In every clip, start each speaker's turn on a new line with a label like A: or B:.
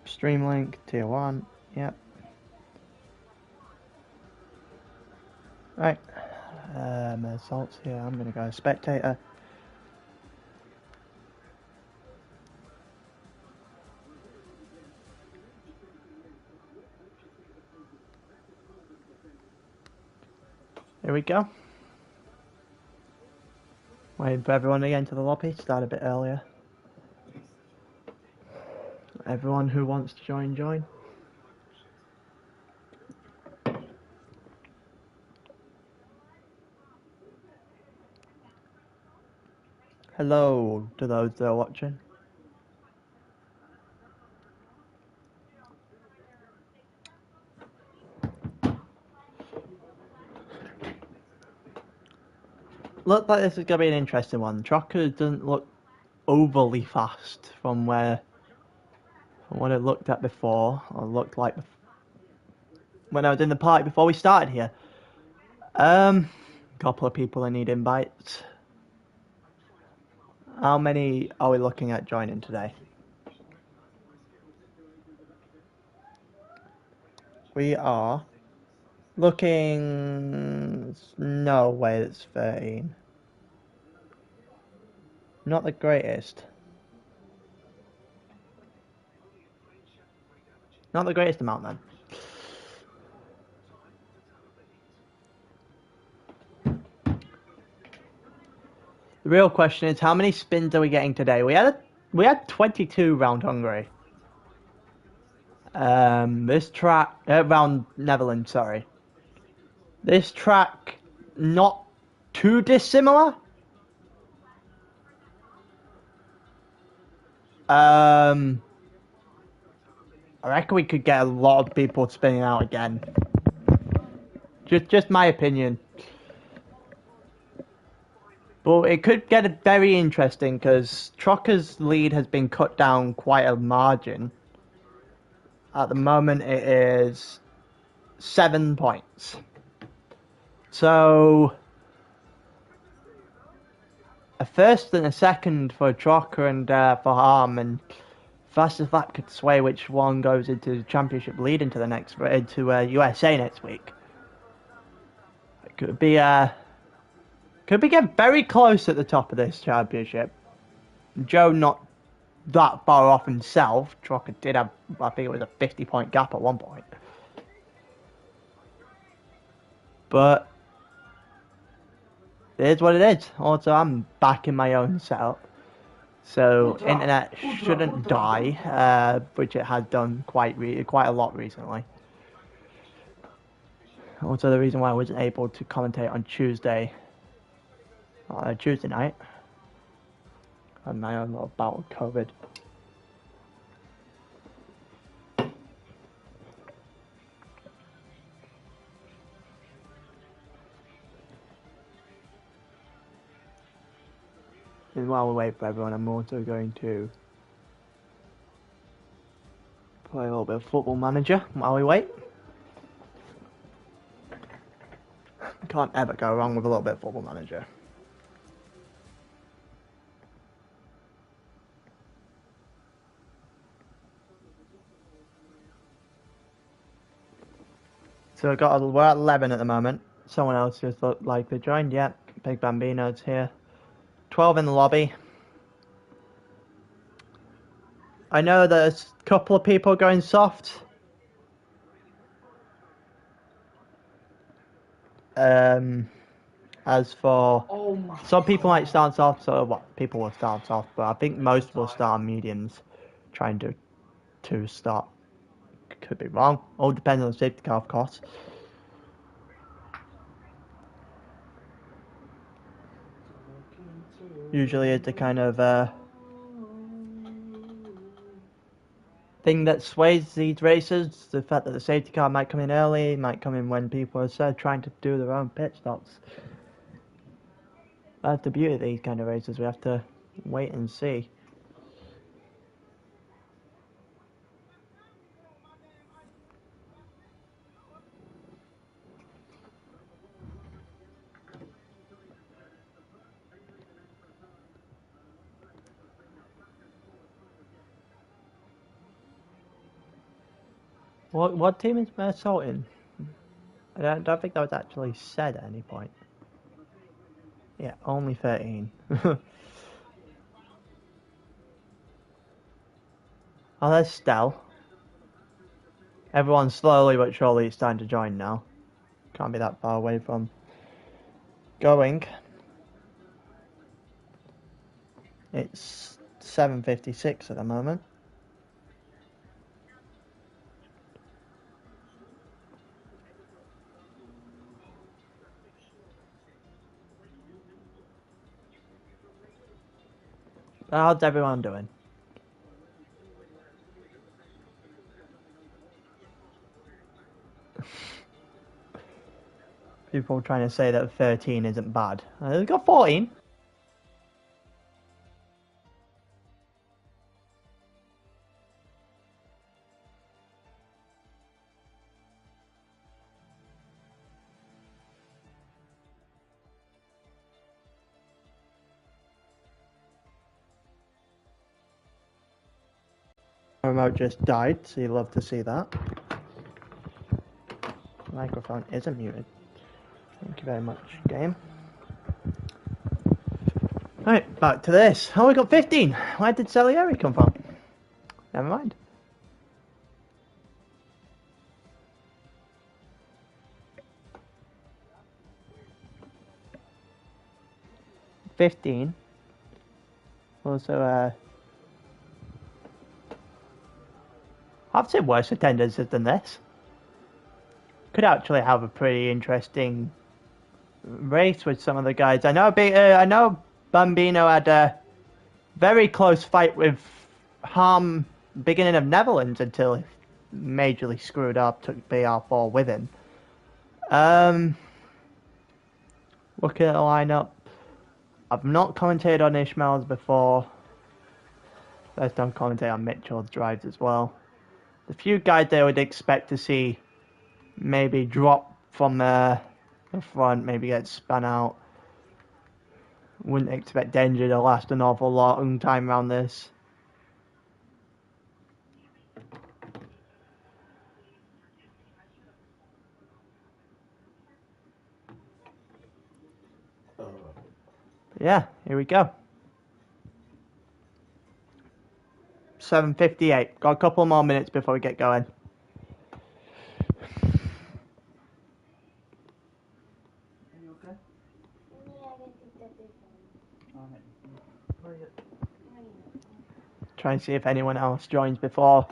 A: Stream link, tier 1, yep. Right, assaults here, I'm gonna go spectator. Here we go. Waiting for everyone to get into the lobby, start a bit earlier. Everyone who wants to join, join. Hello to those that are watching. Look like this is going to be an interesting one. Trocker doesn't look overly fast from what it looked at before, or looked like when I was in the park before we started here. Couple of people that need invites. How many are we looking at joining today? We are looking... No way it's 13. Not the greatest. Not the greatest amount then. The real question is, how many spins are we getting today? We had 22 round Hungary. This track round Netherlands, sorry. This track not too dissimilar. I reckon we could get a lot of people spinning out again. Just my opinion. But it could get very interesting because Trocker's lead has been cut down quite a margin. At the moment it is 7 points. So a first and a second for Trocker and for Harm, and fast as that could sway which one goes into the championship lead into the next USA next week. It could be getting very close at the top of this championship. Joe not that far off himself. Trocker did have, I think it was a 50-point gap at one point. But it is what it is. Also, I'm back in my own setup, so internet shouldn't die, which it has done quite a lot recently. Also, the reason why I wasn't able to commentate on Tuesday night, I had my own little bout of COVID. And while we wait for everyone, I'm also going to play a little bit of Football Manager while we wait. Can't ever go wrong with a little bit of Football Manager. So we're at 11 at the moment. Someone else just looked like they joined. Yep, Big Bambino's here. 12 in the lobby. I know there's a couple of people going soft. As for some people might start soft, so what people will start soft, but I think most will start mediums, trying to start. Could be wrong. All depends on the safety car, of course. Usually it's a kind of thing that sways these races. The fact that the safety car might come in early, might come in when people are trying to do their own pit stops. That's the beauty of these kind of races. We have to wait and see. What team is assaulting? I don't think that was actually said at any point. Yeah, only 13. Oh, there's Stell. Everyone's slowly but surely it's time to join now. Can't be that far away from going. It's 7:56 at the moment. How's everyone doing? People trying to say that 13 isn't bad. They've got 14. Remote just died, so you love to see that. Microphone isn't muted. Thank you very much, game. Alright, back to this. Oh, we got 15. Where did Salieri come from? Never mind. Also, I've seen worse attendances than this. Could actually have a pretty interesting race with some of the guys. I know Bambino had a very close fight with Harm beginning of Netherlands until he majorly screwed up, took BR4 with him. Looking at the lineup, I've not commentated on Ishmael's before. First time commentating on Mitchell's drives as well. The few guys they would expect to see maybe drop from the front, maybe get spun out. Wouldn't expect Denja to last an awful long time around this. Yeah, here we go. 7:58. Got a couple more minutes before we get going. Try and see if anyone else joins before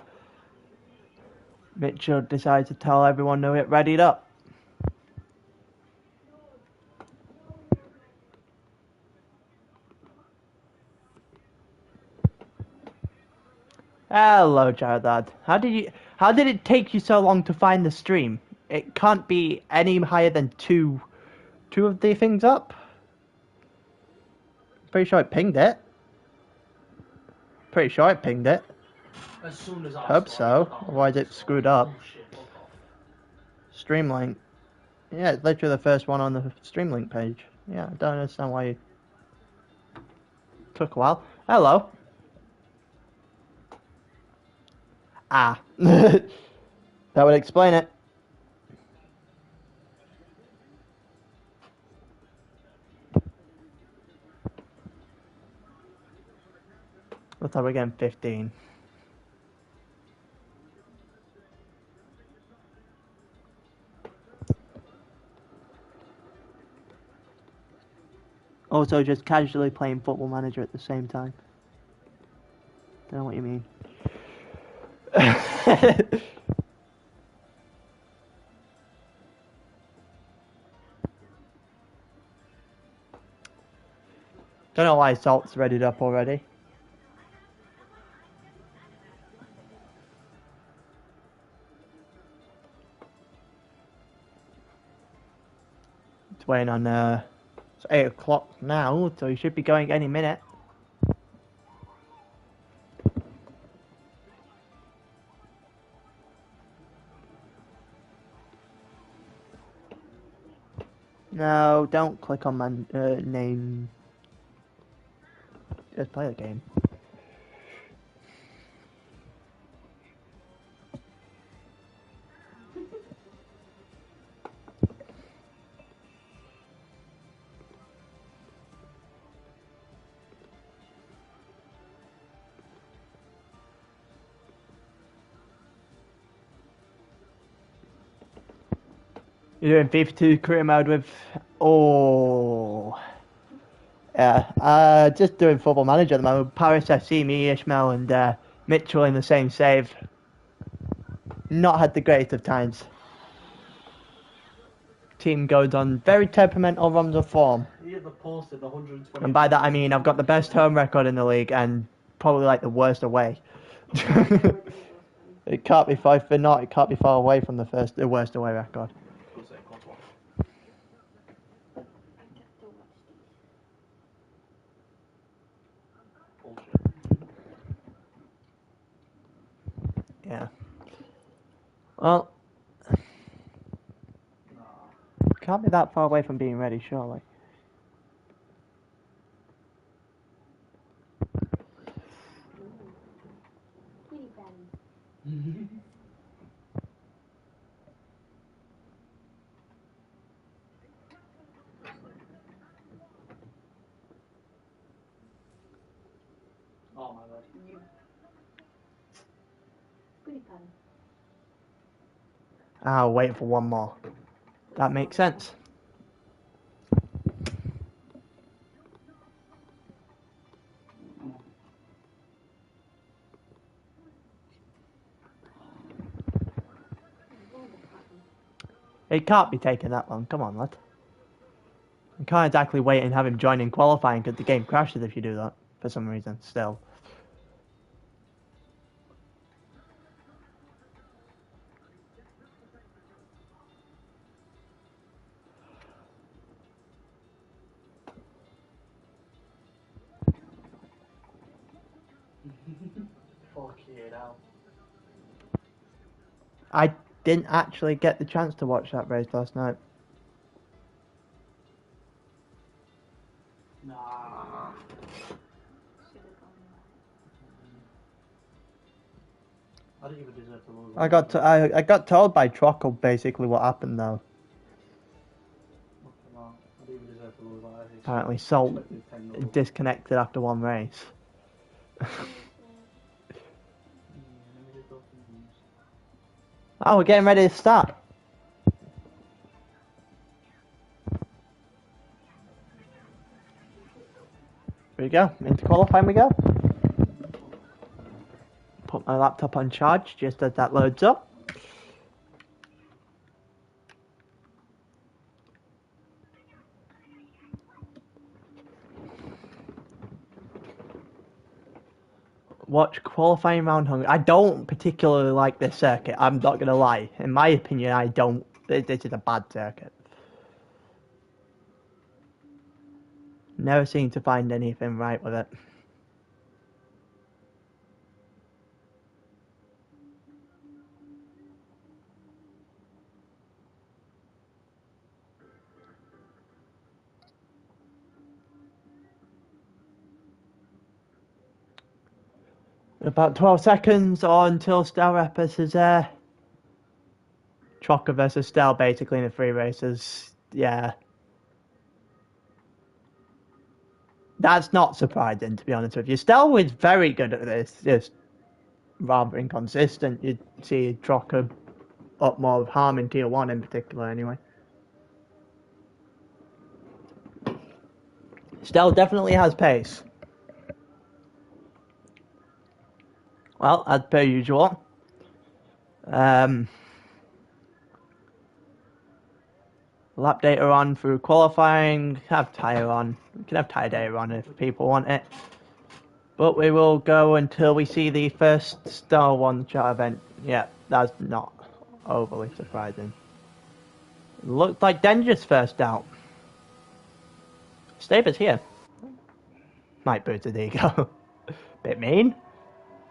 A: Mitchell decides to tell everyone to get readied up. Hello, Jaredad. How did it take you so long to find the stream? It can't be any higher than two of the things up. Pretty sure it pinged it.
B: As soon as I
A: Hope so. Otherwise it's screwed up. Streamlink. Yeah, it's literally the first one on the Streamlink page. Yeah, I don't understand why it took a while. Hello. Ah. That would explain it. What time are we getting? 15. Also, just casually playing Football Manager at the same time. Don't know what you mean. Don't know why Salt's readied up already. It's waiting on it's 8 o'clock now, so he should be going any minute. No, don't click on my name. Just play the game. You're doing FIFA 2 career mode with... Oh... Yeah, just doing Football Manager at the moment. Paris FC, me, Ishmael and Mitchell in the same save. Not had the greatest of times. Team goes on very temperamental runs of form. And by that I mean I've got the best home record in the league and probably like the worst away. It can't be far, if not, it can't be far away from the worst away record. Yeah. Well, can't be that far away from being ready, surely.
B: Oh my god.
A: I'll wait for one more. That makes sense. It can't be taking that long. Come on, lad. You can't exactly wait and have him join in qualifying because the game crashes if you do that for some reason. Still. I didn't actually get the chance to watch that race last night.
B: Nah. I didn't even deserve to lose.
A: I got told by Trockle basically what happened though.
B: I didn't even deserve to lose.
A: Apparently Salt disconnected after one race. Oh, we're getting ready to start. Here we go, into qualifying we go. Put my laptop on charge just as that loads up. Watch qualifying round Hungary. I don't particularly like this circuit, I'm not going to lie. In my opinion, I don't. This is a bad circuit. Never seem to find anything right with it. About 12 seconds until Stel Rappers is there. Trocker versus Stel basically in the three races. Yeah. That's not surprising, to be honest with you. Stel was very good at this, just rather inconsistent. You'd see Trocker up more of harm in Tier 1 in particular, anyway. Stel definitely has pace. Well, as per usual. Lap data on through qualifying, have tyre on. We can have tyre data on if people want it. But we will go until we see the first Star 1 chart event. Yeah, that's not overly surprising. Looks like Denja's first out. Staber's here. Might boost his ego. Bit mean.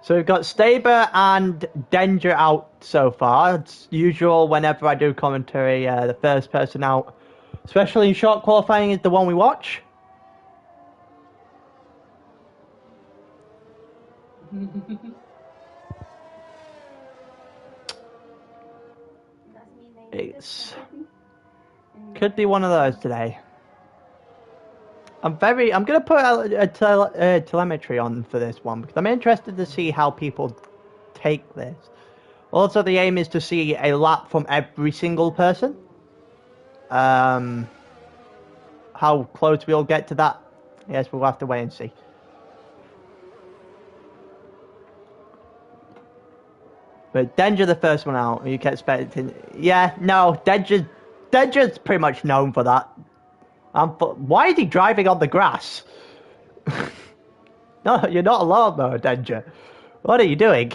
A: So we've got Staber and Denja out so far. It's usual whenever I do commentary, the first person out, especially in short qualifying, is the one we watch. It's could be one of those today. I'm gonna put a telemetry on for this one because I'm interested to see how people take this. Also, the aim is to see a lap from every single person. How close we'll get to that, yes, we'll have to wait and see. But Denja, the first one out, you can expect it. Yeah, no, Denja's pretty much known for that. Why is he driving on the grass? No, you're not alone though, Denja. What are you doing?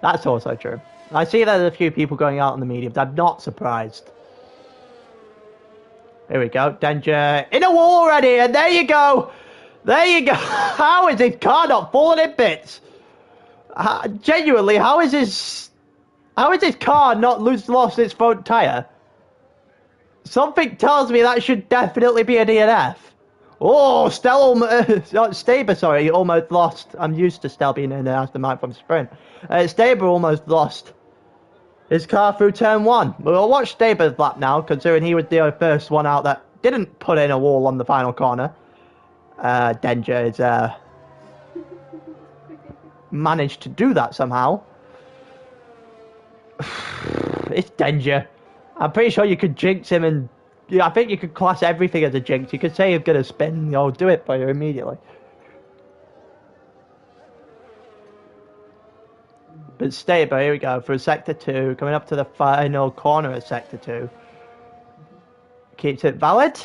A: That's also true. I see there's a few people going out on the mediums. I'm not surprised. Here we go. Denja in a wall already, and there you go. There you go. How is his car not falling in bits? Genuinely, how is his car not lost its front tire? Something tells me that should definitely be a DNF. Oh, Staber, sorry, almost lost. I'm used to Stel being in the aftermath from sprint. Staber almost lost his car through turn 1. We'll watch Staber's lap now, considering he was the first one out that didn't put in a wall on the final corner. Denja is managed to do that somehow. It's Denja. I'm pretty sure you could jinx him, and yeah, I think you could class everything as a jinx. You could say he's gonna spin, I'll do it for you immediately. But Staber, here we go, through sector 2, coming up to the final corner of sector 2. Keeps it valid.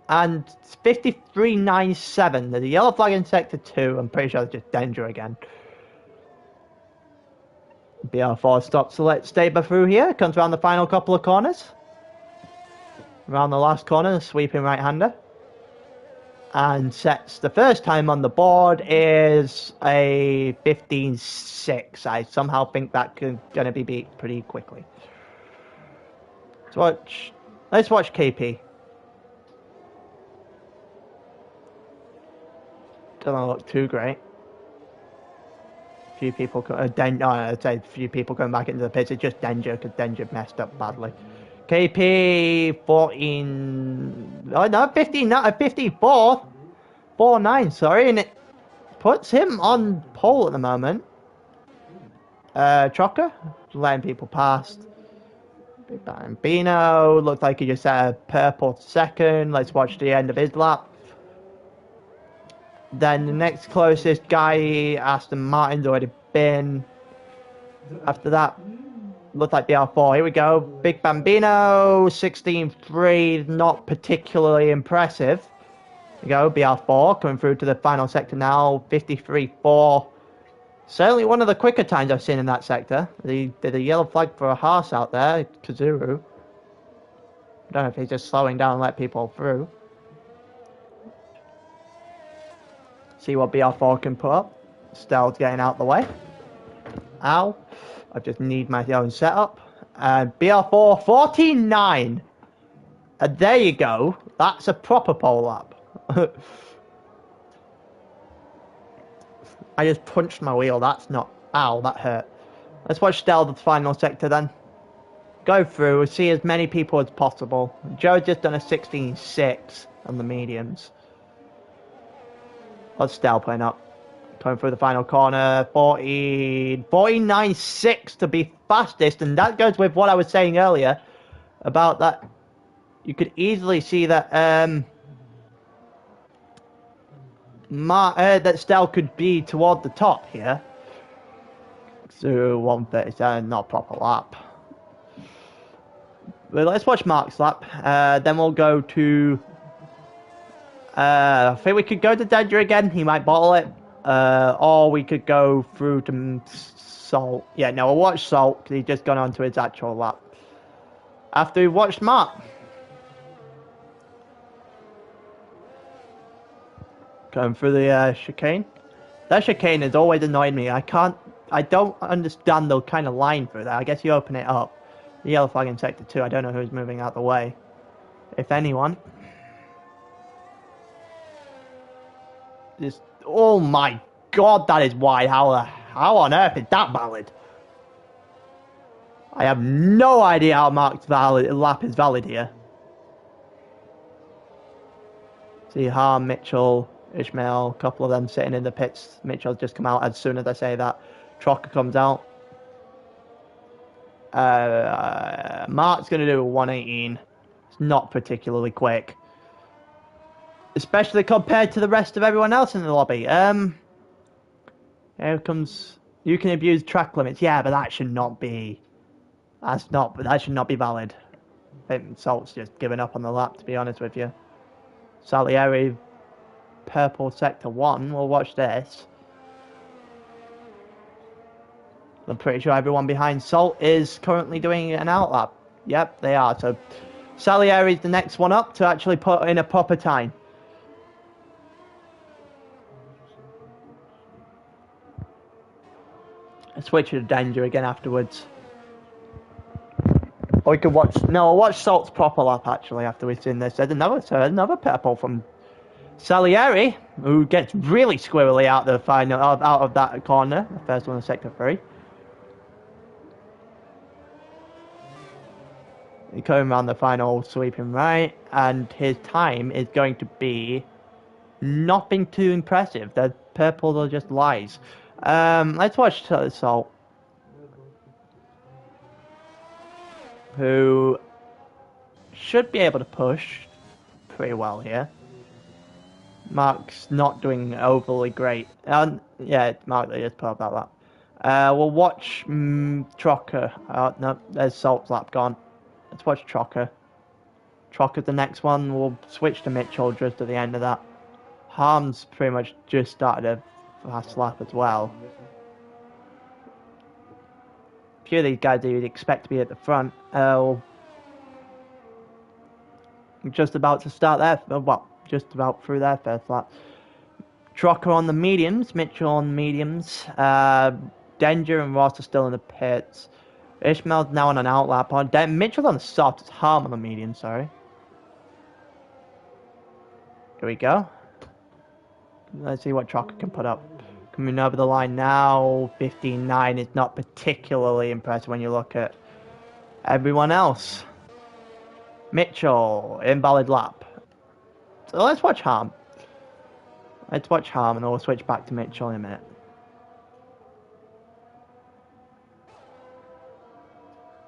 A: And 53.97. There's a yellow flag in sector 2. I'm pretty sure it's just Denja again. BR4 stops to let Staber through here. Comes around the final couple of corners. Around the last corner, the sweeping right-hander. And sets the first time on the board is a 15.6. I somehow think that's going to be beat pretty quickly. Let's watch KP. Doesn't look too great. Few people, I'd say a few people coming back into the pits. It's just Denja, because Denja messed up badly. KP 14. Oh no, 15, not 54. 4.9, sorry, and it puts him on pole at the moment. Trocker, letting people past. Big Bambino, looks like he just had a purple second. Let's watch the end of his lap. Then the next closest guy, Aston Martin's already been. After that, looks like the R4. Here we go. Big Bambino, 16.3, not particularly impressive. Here we go, BR4 coming through to the final sector now, 53.4. Certainly one of the quicker times I've seen in that sector. There's a yellow flag for a horse out there, Kazuru. I don't know if he's just slowing down and let people through. See what BR4 can put up. Stell's getting out the way. Ow. I just need my own setup. BR4, 14.9. And there you go. That's a proper pole lap. I just punched my wheel. That's not... Ow, that hurt. Let's watch Stell the final sector then. Go through, see as many people as possible. Joe's just done a 16.6 on the mediums. What's Stell playing up? Going through the final corner, 14.96 to be fastest, and that goes with what I was saying earlier about that. You could easily see that that Stell could be toward the top here. So 137, not a proper lap. But let's watch Mark's lap. Then we'll go to. I think we could go to Denja again. He might bottle it. Or we could go through to Salt. Yeah, no, we'll watch Salt because he's just gone on to his actual lap. After we've watched Mark. Going through the chicane. That chicane has always annoyed me. I don't understand the kind of line through that. I guess you open it up. The yellow flag in sector 2. I don't know who's moving out the way. If anyone. Just, oh my god, that is wide. How on earth is that valid? I have no idea how Mark's lap is valid here. See Harm, Mitchell, Ishmael, a couple of them sitting in the pits. Mitchell's just come out as soon as I say that. Trocker comes out. Mark's going to do a 118. It's not particularly quick. Especially compared to the rest of everyone else in the lobby. Here comes... You can abuse track limits. Yeah, but that should not be... That should not be valid. I think Salt's just given up on the lap, to be honest with you. Salieri, purple sector 1. We'll watch this. I'm pretty sure everyone behind Salt is currently doing an outlap. Yep, they are. So Salieri's the next one up to actually put in a proper time. I'll switch to Danger again afterwards. Or we could watch... No, I'll watch Salt's proper lap actually after we've seen this. There's another purple from Salieri, who gets really squirrely out the final, out of that corner. The first one in sector 3. He's coming around the final sweeping right, and his time is going to be nothing too impressive. The purples are just lies. Let's watch Salt, who should be able to push pretty well here. Mark's not doing overly great. Yeah, Mark just put up that lap. We'll watch Trocker. No, there's Salt's lap gone. Let's watch Trocker. Trocker's the next one. We'll switch to Mitchell just at the end of that. Harm's pretty much just started a fast lap as well. A few of these guys that you'd expect to be at the front. Just about to start there. Well, just about through their first lap. Trocker on the mediums. Mitchell on the mediums. Danger and Ross are still in the pits. Ishmael's now on an outlap. Mitchell's on the soft. It's Harm on the medium, sorry. Here we go. Let's see what Trocker can put up. Coming over the line now. 15.9 is not particularly impressive when you look at everyone else. Mitchell, invalid lap. So let's watch Harm. Let's watch Harm and then we'll switch back to Mitchell in a minute.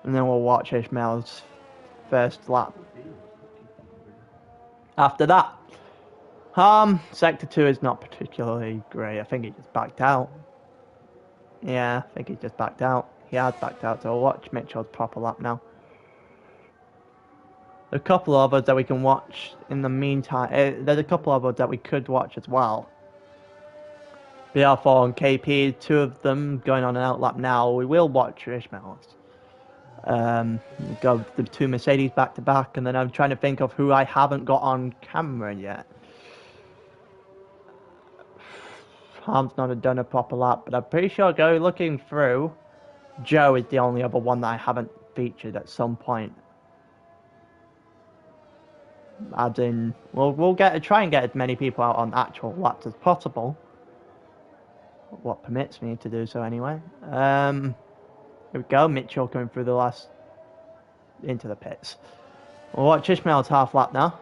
A: And then we'll watch Ishmael's first lap. After that, Sector 2 is not particularly great. I think he just backed out. Yeah, I think he just backed out. He has backed out, so we'll watch Mitchell's proper lap now. A couple of others that we can watch in the meantime. There's a couple of others that we could watch as well. BR4 and KP, two of them going on an outlap now. We will watch Ishmael's. Go the two Mercedes back to back, and then I'm trying to think of who I haven't got on camera yet. Harm's not done a proper lap, but I'm pretty sure looking through, Joe is the only other one that I haven't featured at some point. As in, we'll try and get as many people out on actual laps as possible. What permits me to do so anyway. Here we go, Mitchell coming through the last into the pits. We'll watch Ishmael's half lap now.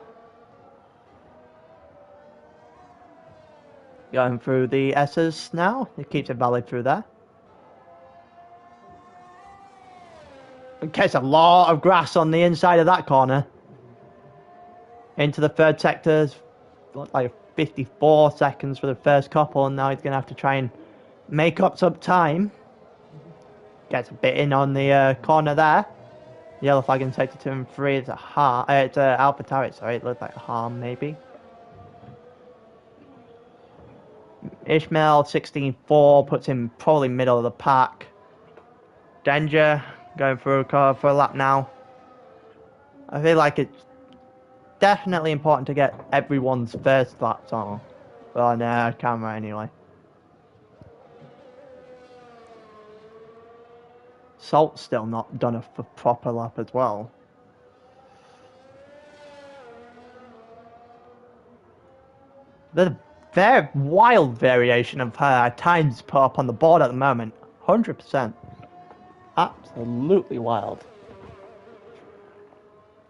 A: Going through the S's now. It keeps it valid through there. It gets a lot of grass on the inside of that corner. Into the third sector. Like 54 seconds for the first couple, and now he's going to have to try and make up some time. Gets a bit in on the corner there. Yellow flag in sector 2 and 3. It's it's Alpha Turret, sorry. It looks like a Harm, maybe. Ishmael 16.4 puts him probably middle of the pack. Danger going through for a lap now. I feel like it's definitely important to get everyone's first laps on camera anyway. Salt's still not done a proper lap as well. The very wild variation of times put up on the board at the moment. 100%. Absolutely wild.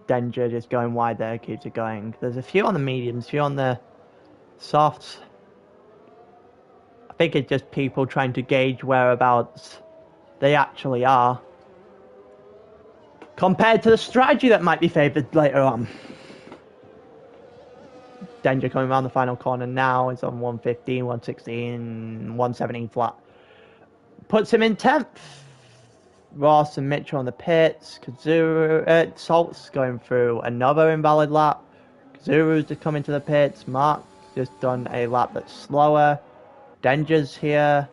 A: Danger just going wide there, keeps it going. There's a few on the mediums, a few on the softs. I think it's just people trying to gauge whereabouts they actually are. compared to the strategy that might be favoured later on. Denja coming around the final corner now. It's on 115, 116, 117 flat. Puts him in 10th. Ross and Mitchell on the pits. Kazuru, Salt's going through another invalid lap. Kazuru's just coming to the pits. Mark's just done a lap that's slower. Denja's here.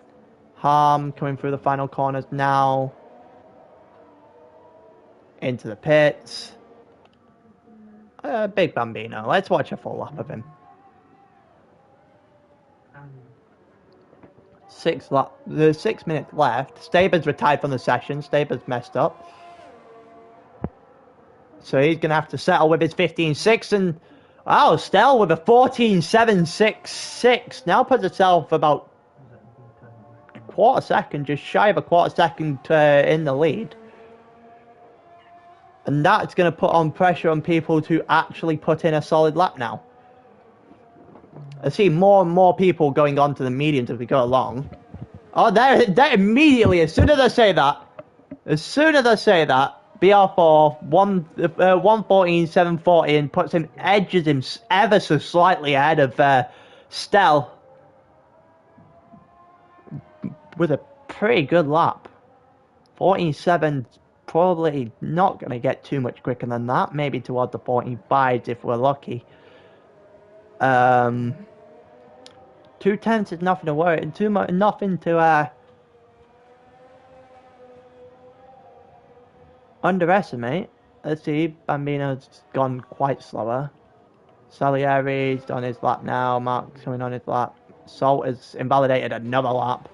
A: Harm coming through the final corners now. Into the pits. Big Bambino. Let's watch a full lap of him. 6 minutes left. Staber's retired from the session. Staber's messed up. So he's going to have to settle with his 15.6 and... Oh, Stell with a 14.766. Now puts herself about a quarter second, just shy of a quarter second in the lead. And that's going to put on pressure on people to actually put in a solid lap now. I see more and more people going on to the mediums as we go along. Oh, they're immediately, as soon as I say that, BR4, 114.740 and puts him, edges him ever so slightly ahead of Stell. With a pretty good lap. 14.7, probably not going to get too much quicker than that. Maybe towards the 14.5s if we're lucky. 2/10 is nothing to worry, nothing to underestimate. Let's see, Bambino's gone quite slower. Salieri's done his lap now. Mark's coming on his lap. Salt has invalidated another lap.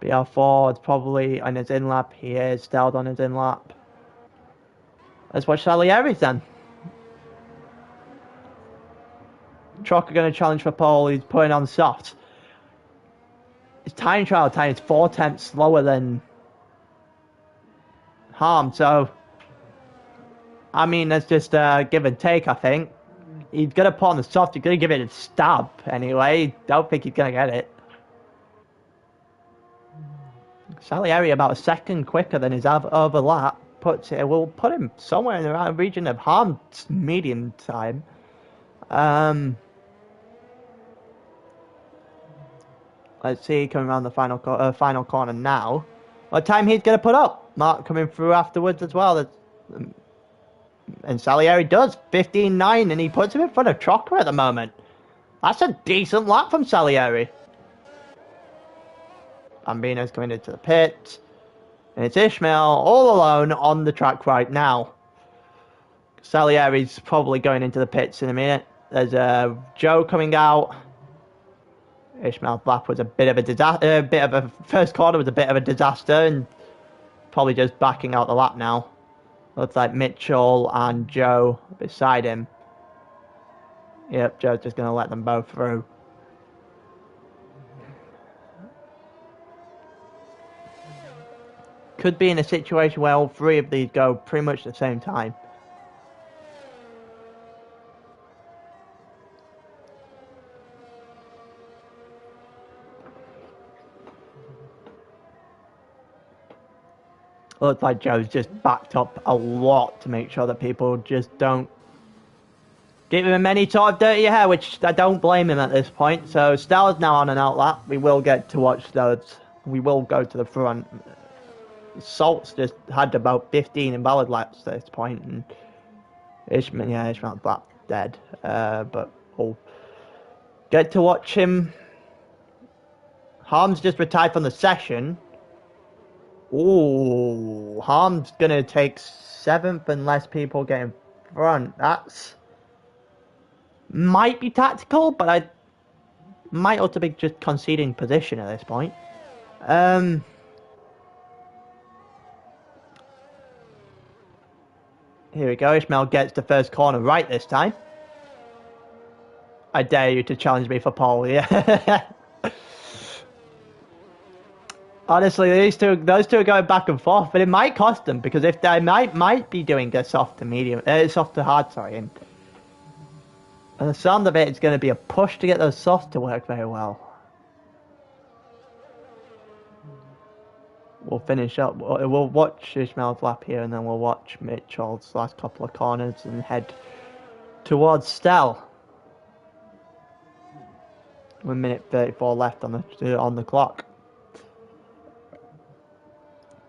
A: BR4 is probably on his in lap. He is Stelled on his in lap. Let's watch Salieri's then. Truck are going to challenge for pole. He's putting on soft. His time trial time is 4/10 slower than Harm. So, I mean, that's just give and take, I think. He's going to put on the soft. He's going to give it a stab anyway. Don't think he's going to get it. Salieri about a second quicker than his overlap. Will put him somewhere in the region of Harm's medium time. Let's see, coming around the final corner now. What time he's going to put up? Mark coming through afterwards as well. And Salieri does 15.9, and he puts him in front of Trocker at the moment. That's a decent lap from Salieri. Bambino's coming into the pit. And it's Ishmael all alone on the track right now. Salieri's probably going into the pits in a minute. There's Joe coming out. Ishmael's lap was a bit of a disaster. First corner was a bit of a disaster, and probably just backing out the lap now. Looks like Mitchell and Joe beside him. Yep, Joe's just going to let them both through. Could be in a situation where all three of these go pretty much at the same time. Looks like Joe's just backed up a lot to make sure that people just don't give him any sort of dirty hair, which I don't blame him at this point. So Stella's now on an out lap. We will get to watch those. We will go to the front. Salt's just had about 15 invalid laps at this point, and Ishmael's lap dead. But we'll get to watch him. Harm's just retired from the session. Ooh, Harm's gonna take 7th unless people get in front. That's might be tactical, but I might also be just conceding position at this point. Here we go. Ishmael gets the first corner right this time. I dare you to challenge me for pole, yeah. Honestly, those two are going back and forth, but it might cost them, because if they might be doing a soft to medium, soft to hard, sorry, and the sound of it's going to be a push to get those softs to work very well. we'll finish up. We'll watch Ishmael's lap here, and then we'll watch Mitchell's last couple of corners and head towards Stell. 1 minute 34 left on the clock.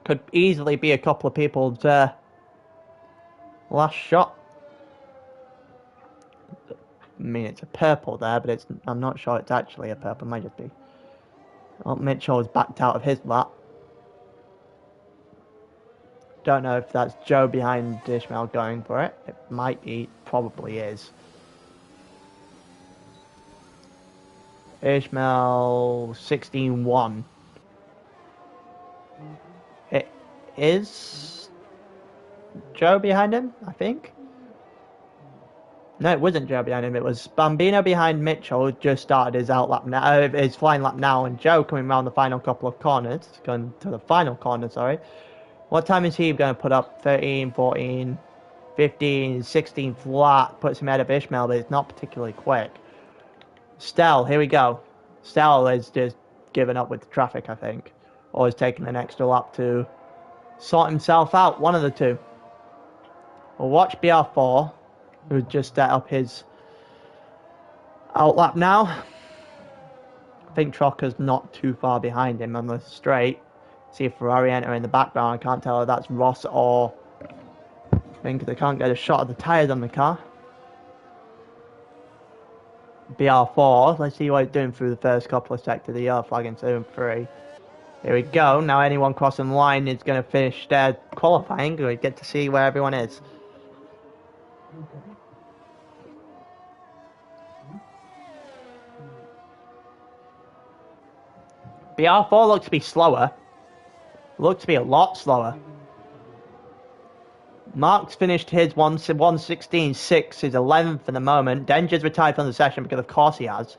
A: Could easily be a couple of people's last shot. I mean, it's a purple there, but I'm not sure it's actually a purple. It might just be. Well, Mitchell has backed out of his lap. Don't know if that's Joe behind Ishmael going for it. It might be. Probably is. Ishmael 16-1. It is Joe behind him, I think. No, it wasn't Joe behind him. It was Bambino behind Mitchell, who just started his outlap now, his flying lap now, and Joe coming around the final couple of corners, going to the final corner, sorry. What time is he going to put up? 13, 14, 15, 16 flat, puts him ahead of Ishmael, but it's not particularly quick. Stell, here we go. Stell is just given up with the traffic, I think, or is taking an extra lap to sort himself out, one of the two. We'll watch BR4, who's just set up his outlap now. I think Trocker's not too far behind him on the straight. See if Ferrari enter in the background. I can't tell if that's Ross or I think they can't get a shot of the tyres on the car. BR4, let's see what it's doing through the first couple of sectors. The yellow flag in 2 and 3. Here we go. Now anyone crossing the line is going to finish their qualifying. We get to see where everyone is. BR4 looks to be slower. Looks to be a lot slower. Mark's finished his 1:16.6, his 11th for the moment. Denja's retired from the session because of course he has.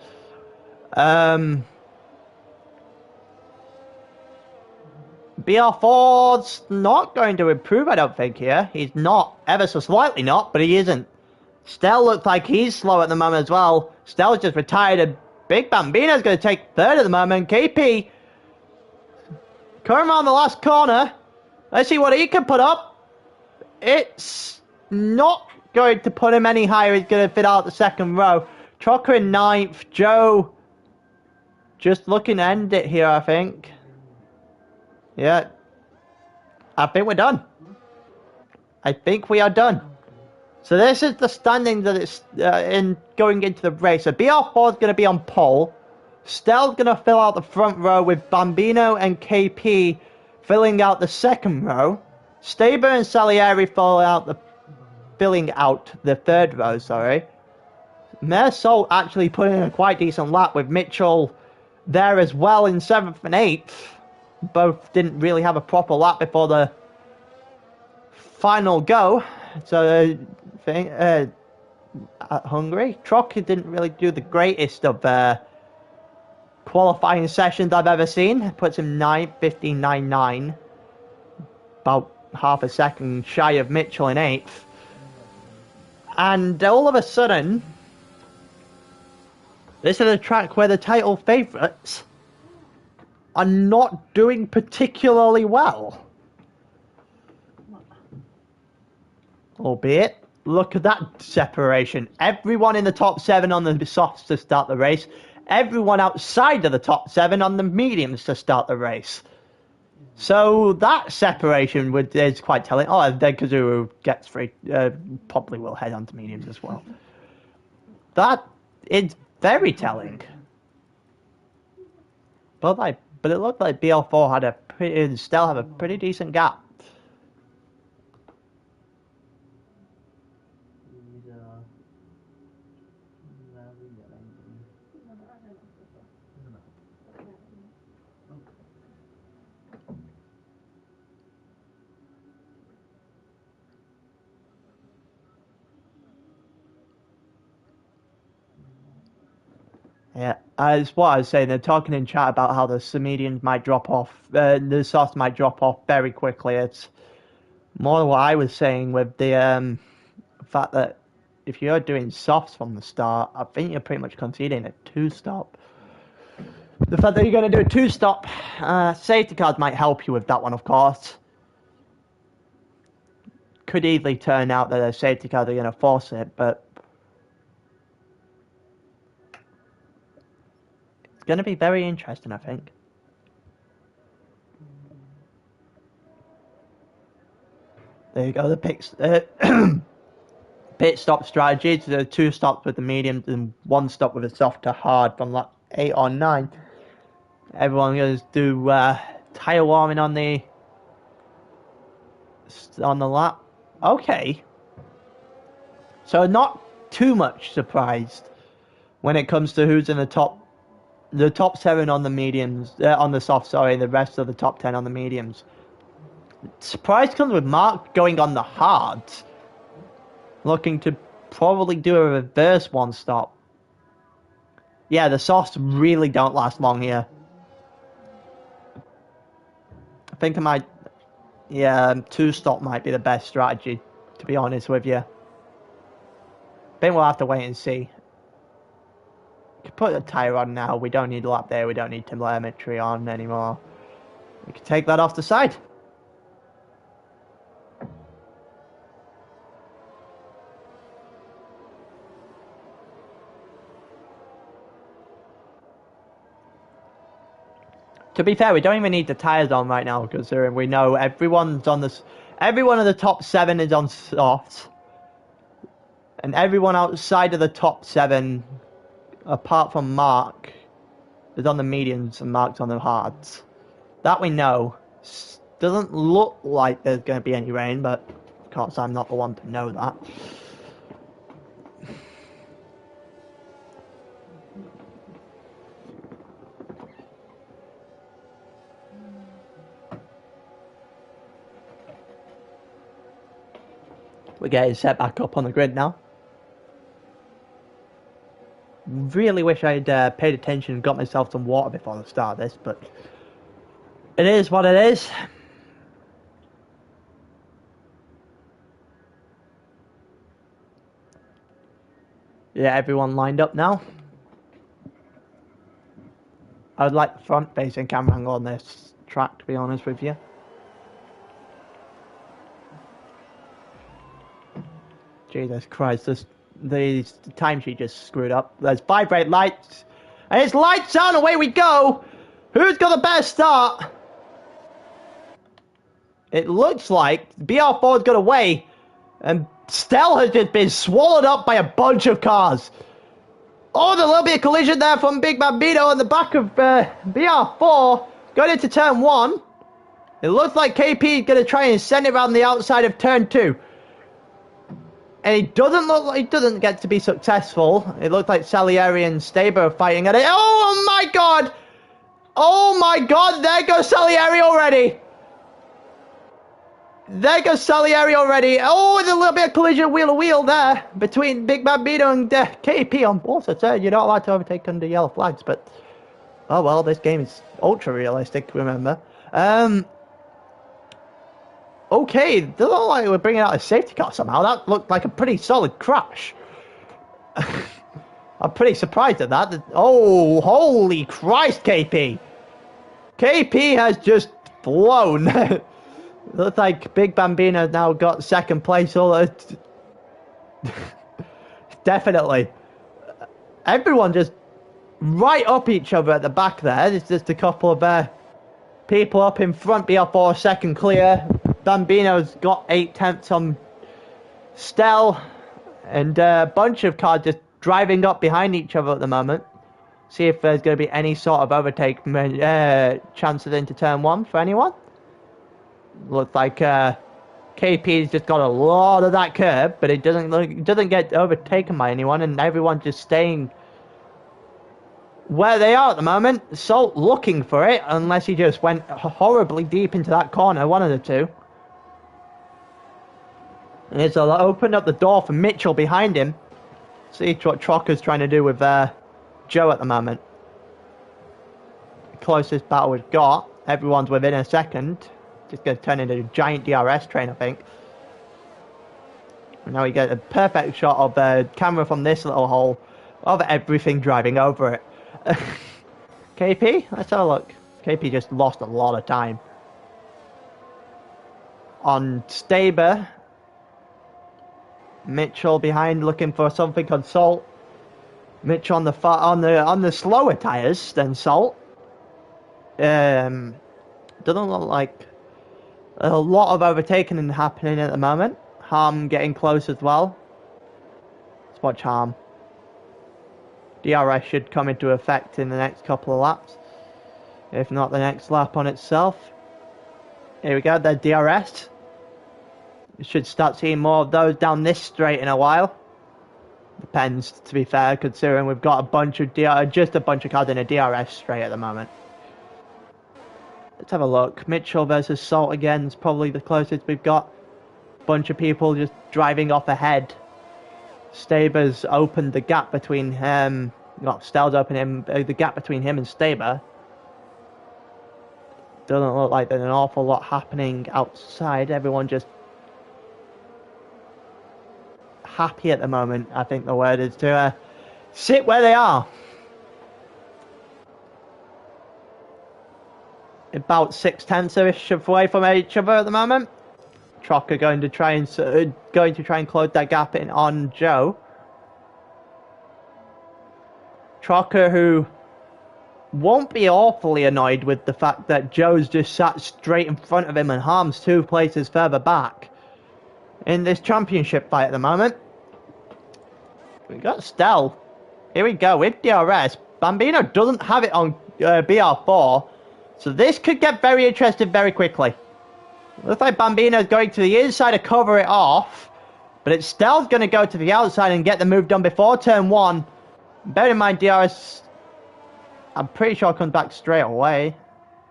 A: BR4's not going to improve, I don't think, here. He's not, ever so slightly not, but he isn't. Stell looks like he's slow at the moment as well. Stell's just retired, and Big Bambino's going to take third at the moment. KP coming around the last corner. Let's see what he can put up. It's not going to put him any higher. He's going to fit out the second row. Trocker in 9th. Joe just looking to end it here, I think. Yeah. I think we're done. I think we are done. So this is the standing that it's in going into the race. So BR4 is going to be on pole. Stell's going to fill out the front row with Bambino and KP filling out the second row. Staber and Salieri filling out the third row, sorry. Mersol actually put in a quite decent lap with Mitchell there as well in 7th and 8th. Both didn't really have a proper lap before the final go. So, at Hungary, Trocker didn't really do the greatest of qualifying sessions I've ever seen. Puts him 9th, 15.99. About half a second shy of Mitchell in 8th. And all of a sudden, this is a track where the title favourites are not doing particularly well. Albeit, look at that separation. Everyone in the top 7 on the softs to start the race. Everyone outside of the top 7 on the mediums to start the race. So that separation is quite telling. Oh, and then Kazuru gets free. Probably will head on to mediums as well. That is very telling. But it looked like BL4 still have a pretty decent gap. Yeah, as what I was saying, they're talking in chat about how the mediums might drop off, the softs might drop off very quickly. It's more what I was saying with the fact that if you're doing softs from the start, I think you're pretty much conceding a 2-stop. The fact that you're going to do a two-stop, safety cars might help you with that one, of course. Could easily turn out that the safety cars are going to force it, but it's going to be very interesting, I think. There you go, the pit stop strategy. The two stops with the mediums and one stop with a soft to hard from lap 8 or 9. Everyone goes do tyre warming on the lap. Okay, so not too much surprised when it comes to who's in the top 7 on the mediums, on the soft. Sorry, the rest of the top 10 on the mediums. Surprise comes with Mark going on the hards, looking to probably do a reverse one stop. Yeah, the softs really don't last long here. I think I might, yeah, two stop might be the best strategy, to be honest with you. I think we'll have to wait and see. We can put a tyre on now. We don't need lap there. We don't need telemetry on anymore. We can take that off the side. To be fair, we don't even need the tyres on right now because we know everyone's on this. Every one of the top 7 is on softs, and everyone outside of the top 7, apart from Mark, is on the mediums and Mark's on the hards. That we know. Doesn't look like there's going to be any rain, but of course I'm not the one to know that. We're getting set back up on the grid now. Really wish I'd paid attention and got myself some water before the start of this, but it is what it is. Yeah, everyone lined up now. I would like the front-facing camera angle on this track, to be honest with you. Jesus Christ, the timesheet just screwed up. There's 5 red lights, and it's lights on, away we go! Who's got the best start? It looks like BR4's got away, and Stell has just been swallowed up by a bunch of cars. Oh, there's a little bit of collision there from Big Bambino on the back of BR4, going into turn 1. It looks like KP is going to try and send it around the outside of turn 2. And it doesn't look like, it doesn't get to be successful. It looks like Salieri and Staber are fighting at it. Oh my god! Oh my god, there goes Salieri already! There goes Salieri already. Oh, there's a little bit of collision wheel to wheel there between Big Bambino and KP on both sides. You're not allowed to overtake under yellow flags, but oh well, this game is ultra realistic, remember. Okay, doesn't look like we're bringing out a safety car somehow. That looked like a pretty solid crash. I'm pretty surprised at that. Oh, holy Christ, KP. KP has just flown. Looks like Big Bambino now got second place. Definitely. Everyone just right up each other at the back there. There's just a couple of people up in front. BR4 second clear. Bambino's got 8/10 on Stell, and a bunch of cars just driving up behind each other at the moment. See if there's going to be any sort of overtake chances into turn 1 for anyone. Looks like KP's just got a lot of that curb, but it doesn't get overtaken by anyone, and everyone's just staying where they are at the moment. Salt looking for it, unless he just went horribly deep into that corner, one of the two. And it's opened up the door for Mitchell behind him. See what Trocker's trying to do with Joe at the moment. Closest battle we've got. Everyone's within a second. Just going to turn into a giant DRS train, I think. And now we get a perfect shot of the camera from this little hole of everything driving over it. KP? Let's have a look. KP just lost a lot of time. On Staber, Mitchell behind looking for something on Salt. Mitchell on the slower tyres than Salt. Doesn't look like a lot of overtaking happening at the moment. Harm getting close as well. Let's watch Harm. DRS should come into effect in the next couple of laps, if not the next lap on itself. Here we go, there's DRS. You should start seeing more of those down this straight in a while. Depends, to be fair, considering we've got a bunch of just a bunch of cars in a DRS straight at the moment. Let's have a look. Mitchell versus Salt again is probably the closest we've got. Bunch of people just driving off ahead. Staber's opened the gap between him. Well, Stell's opened the gap between him and Staber. Doesn't look like there's an awful lot happening outside. Everyone just happy at the moment, I think the word is, to sit where they are. About 0.6 away from each other at the moment. Trocker going to try and close that gap in on Joe. Trocker, who won't be awfully annoyed with the fact that Joe's just sat straight in front of him and Harm's 2 places further back in this championship fight at the moment. We got Stell. Here we go with DRS. Bambino doesn't have it on BR4, so this could get very interesting very quickly. Looks like Bambino's going to the inside to cover it off, but it's Stell's going to go to the outside and get the move done before turn 1. Bear in mind, DRS, I'm pretty sure it comes back straight away.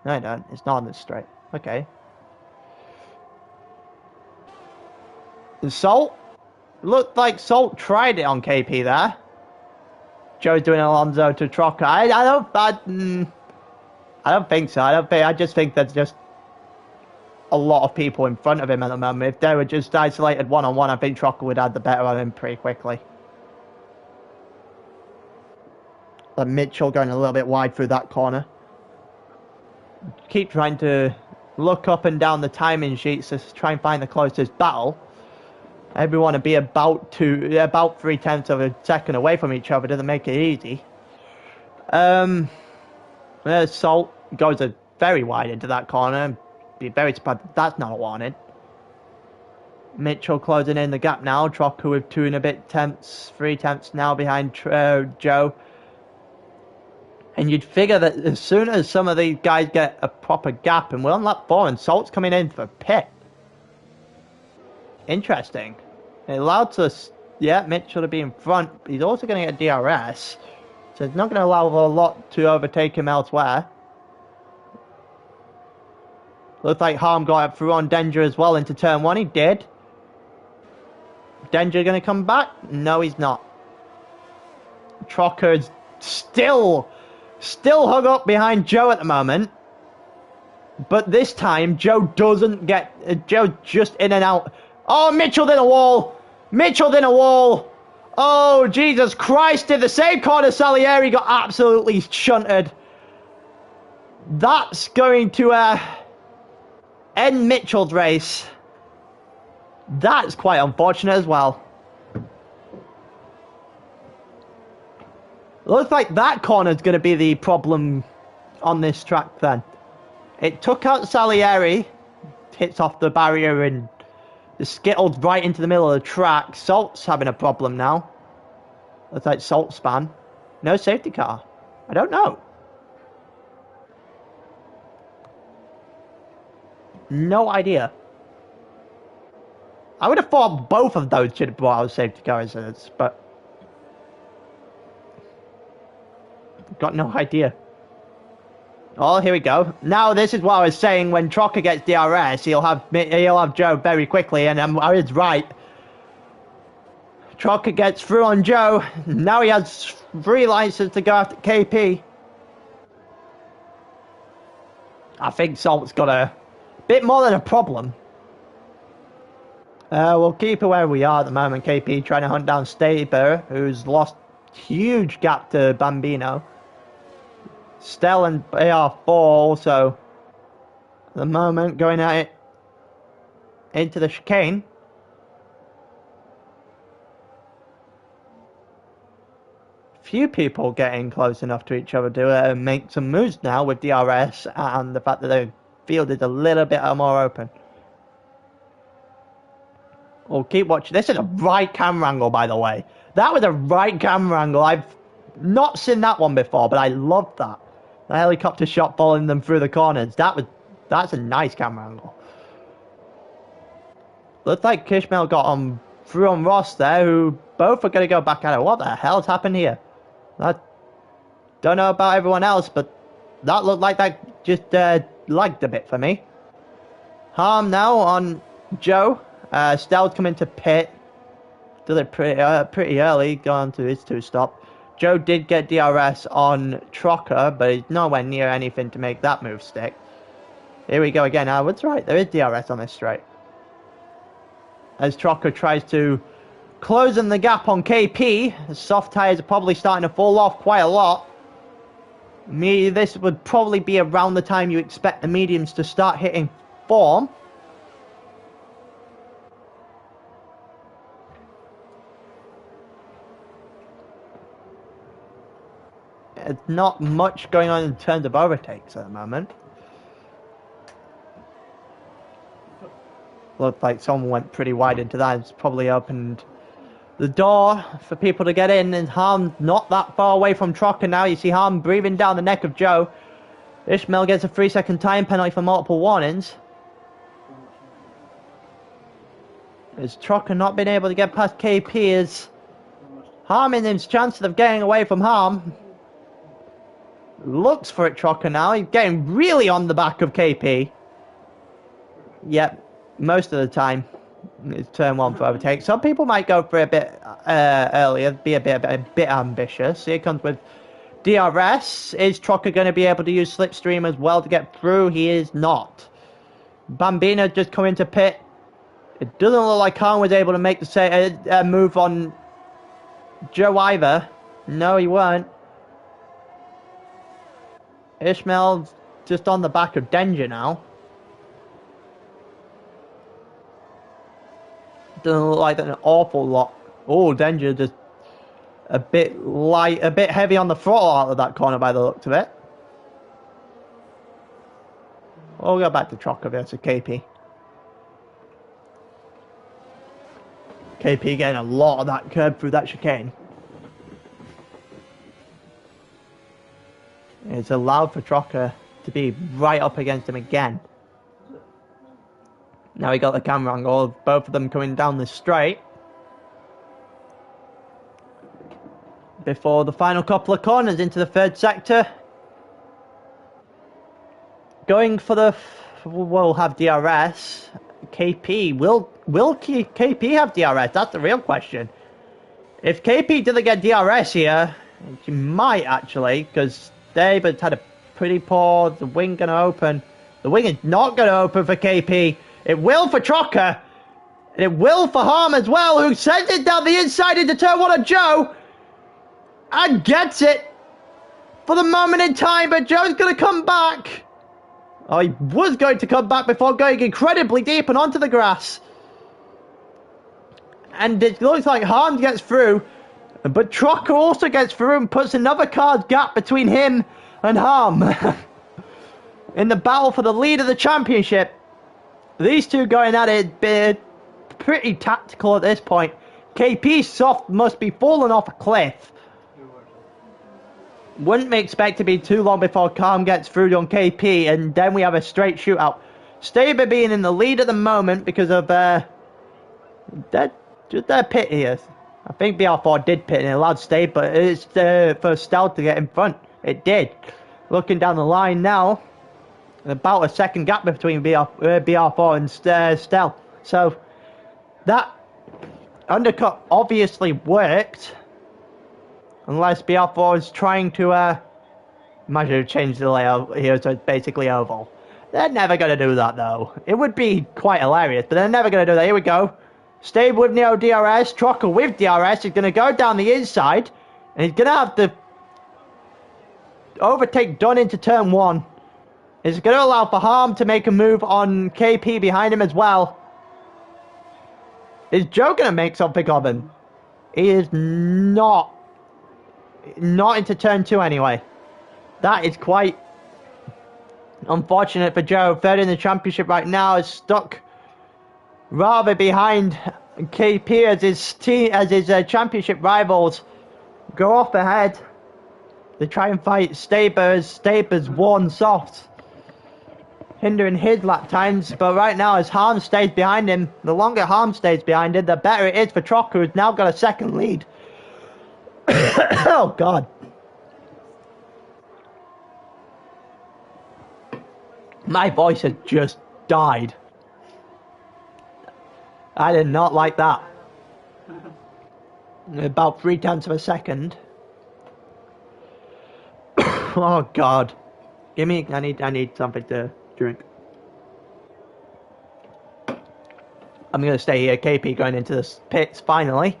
A: No, I don't. It's not on this straight. Okay. Salt? Looked like Salt tried it on KP there. Joe's doing Alonso to Trocker. I don't think so. I just think there's just a lot of people in front of him at the moment. If they were just isolated one-on-one, I think Trocker would have the better of him pretty quickly. But Mitchell going a little bit wide through that corner. Keep trying to look up and down the timing sheets to try and find the closest battle. Everyone to be about 0.3 of a second away from each other doesn't make it easy. Salt goes very wide into that corner. Be very surprised that's not wanted. Mitchell closing in the gap now. Trocker with 2 and a bit tenths, 3 tenths now behind Joe. And you'd figure that as soon as some of these guys get a proper gap, and we're on lap 4 and Salt's coming in for pit. Interesting. It allows us, Mitchell to be in front. He's also going to get DRS. So it's not going to allow a lot to overtake him elsewhere. Looks like Harm got up through on Denja as well into turn 1. He did. Denja going to come back? No, he's not. Trocker's still hung up behind Joe at the moment. But this time, Joe doesn't get... Joe's just in and out. Oh, Mitchell did a wall. Mitchell did a wall. Oh, Jesus Christ. Did the same corner. Salieri got absolutely shunted. That's going to end Mitchell's race. That's quite unfortunate as well. Looks like that corner is going to be the problem on this track then. It took out Salieri. Hits off the barrier and just skittled right into the middle of the track. Salt's having a problem now. Looks like Salt span. No safety car. I don't know. No idea. I would have thought both of those should have brought out safety cars, but got no idea. Oh, here we go. Now this is what I was saying. When Trocker gets DRS, he'll have Joe very quickly, and I was right. Trocker gets through on Joe. Now he has 3 licenses to go after KP. I think Salt's got a bit more than a problem. We'll keep it where we are at the moment. KP trying to hunt down Staber, who's lost huge gap to Bambino. Stell and AR4 also at the moment going at it into the chicane. Few people getting close enough to each other to make some moves now with DRS, and the fact that the field is a little bit more open. We'll keep watching. This is a right camera angle, by the way. That was a right camera angle. I've not seen that one before, but I love that. The helicopter shot following them through the corners. That's a nice camera angle. Looks like Kishmael got on through on Ross there, who both are going to go back at it. What the hell's happened here? I don't know about everyone else, but that looked like that just lagged a bit for me. Harm now on Joe. Stell's coming to pit. Did it pretty early, going to his 2-stop. Joe did get DRS on Trocker, but he's nowhere near anything to make that move stick. Here we go again. I was right, there is DRS on this straight. As Trocker tries to close in the gap on KP, the soft tyres are probably starting to fall off quite a lot. This would probably be around the time you expect the mediums to start hitting form. There's not much going on in terms of overtakes at the moment. Looked like someone went pretty wide into that. It's probably opened the door for people to get in, and Harm not that far away from Trocker now. You see Harm breathing down the neck of Joe. Ishmael gets a 3-second time penalty for multiple warnings. As Trocker not been able to get past KP, is harming his chances of getting away from Harm. Looks for it, Trocker now. He's getting really on the back of KP. Yep, most of the time it's turn 1 for overtake. Some people might go for it a bit earlier, be a bit ambitious. Here comes with DRS. Is Trocker going to be able to use Slipstream as well to get through? He is not. Bambino just come into pit. It doesn't look like Khan was able to make the move on Joe either. No, he weren't. Ishmael's just on the back of Denja now. Doesn't look like an awful lot. Oh, Denja just a bit light, a bit heavy on the throttle out of that corner by the looks of it. We'll go back to Trocker versus KP. KP getting a lot of that curb through that chicane. It's allowed for Trocker to be right up against him again. Now we got the camera angle of both of them coming down the straight. Before the final couple of corners into the third sector. Going for the... we'll have DRS. KP. Will KP have DRS? That's the real question. If KP doesn't get DRS here, she might actually, because David's had a pretty poor... the wing going to open. The wing is not going to open for KP. It will for Trocker. It will for Harm as well, who sends it down the inside into turn 1 of Joe. And gets it for the moment in time, but Joe's going to come back. Oh, he was going to come back before going incredibly deep and onto the grass. And it looks like Harm gets through, but Trocker also gets through and puts another car's gap between him and Harm. In the battle for the lead of the championship. These two going at it, pretty tactical at this point. KP soft must be falling off a cliff. Wouldn't expect to be too long before Calm gets through on KP, and then we have a straight shootout. Staber being in the lead at the moment because of their pit here. I think BR4 did pit and it allowed Staber, but it's for Stell to get in front. It did. Looking down the line now. About a second gap between BR4 and Stell. So that undercut obviously worked. Unless BR4 is trying to might have changed the layout here so it's basically oval. They're never going to do that though. It would be quite hilarious, but they're never going to do that. Here we go. Stay with no DRS. Trocker with DRS is going to go down the inside. And he's going to have to overtake done into turn 1. It's going to allow for Harm to make a move on KP behind him as well. Is Joe going to make something of him? He is not into turn 2 anyway. That is quite unfortunate for Joe. Third in the championship right now, is stuck rather behind KP as his championship rivals go off ahead. They try and fight Staber's worn soft, hindering his lap times. But right now, as Harm stays behind him, the longer Harm stays behind him, the better it is for Trocker, who's now got a second lead. Oh God. My voice has just died. I did not like that. About 0.3 of a second. Oh God. I need something to drink. I'm gonna stay here. KP going into the pits finally.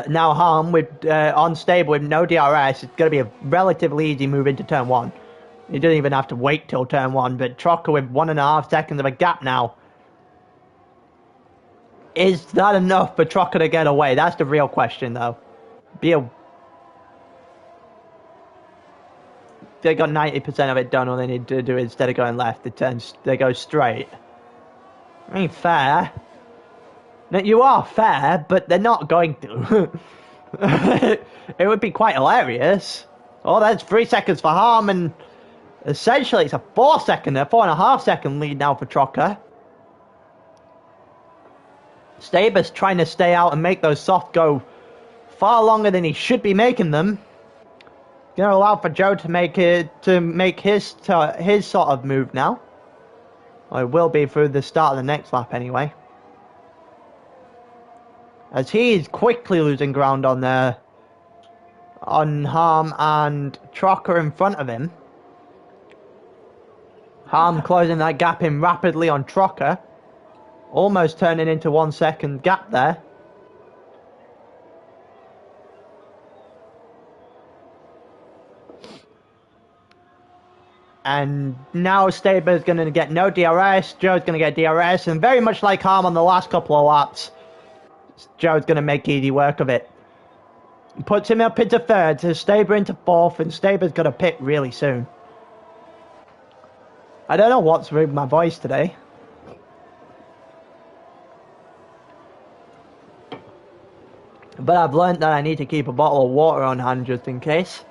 A: Now Harm with unstable with no DRS. It's gonna be a relatively easy move into turn 1. He doesn't even have to wait till turn 1, but Trocker with 1.5 seconds of a gap now. Is that enough for Trocker to get away? That's the real question, though. They got 90% of it done. All they need to do instead of going left, they go straight. I mean, fair. Now, you are fair, but they're not going to. It would be quite hilarious. Oh, that's 3 seconds for Harm, and essentially it's a 4.5 second lead now for Trocker. Staber's trying to stay out and make those soft go far longer than he should be making them. Gonna allow for Joe to make his sort of move now. Or it will be through the start of the next lap anyway. As he is quickly losing ground on Harm and Trocker in front of him. Harm closing that gap in rapidly on Trocker. Almost turning into 1 second gap there. And now Staber's going to get no DRS. Joe's going to get DRS. And very much like Harm on the last couple of laps, Joe's going to make easy work of it. Puts him up into 3rd. So Staber into 4th. And Staber's going to pit really soon. I don't know what's with my voice today. But I've learned that I need to keep a bottle of water on hand just in case.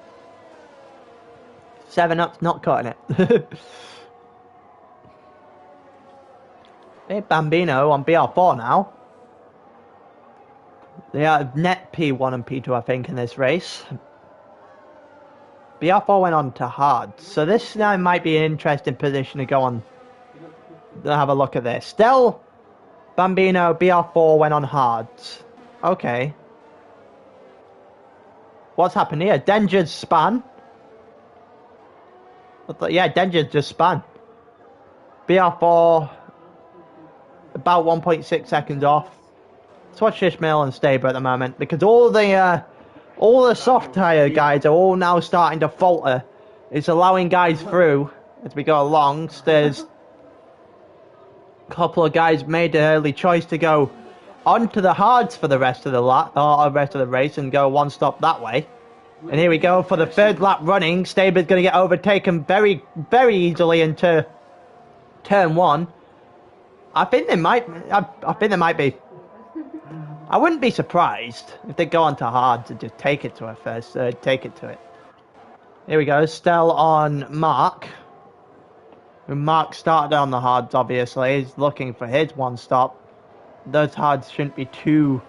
A: 7-Up's not cutting it. Hey, Bambino on BR4 now. They are net P1 and P2, I think, in this race. BR4 went on to hard. So this now might be an interesting position to go on. Have a look at this. Still, Bambino, BR4 went on hard. Okay. What's happened here? Denja's span. Yeah, Denja's just span. BR4 about 1.6 seconds off. Let's watch Ishmael and Staber at the moment, because all the soft tire guys are all now starting to falter. It's allowing guys through as we go along. There's a couple of guys made the early choice to go onto the hards for the rest of the lap, or rest of the race, and go one stop that way. And here we go for the 3rd lap running. Staber's going to get overtaken very, very easily into turn 1. I think they might be. I wouldn't be surprised if they go onto hards and just take it to it first. Take it to it. Here we go. Stell on Mark. Mark started on the hards, obviously. He's looking for his one stop. Those hards shouldn't be too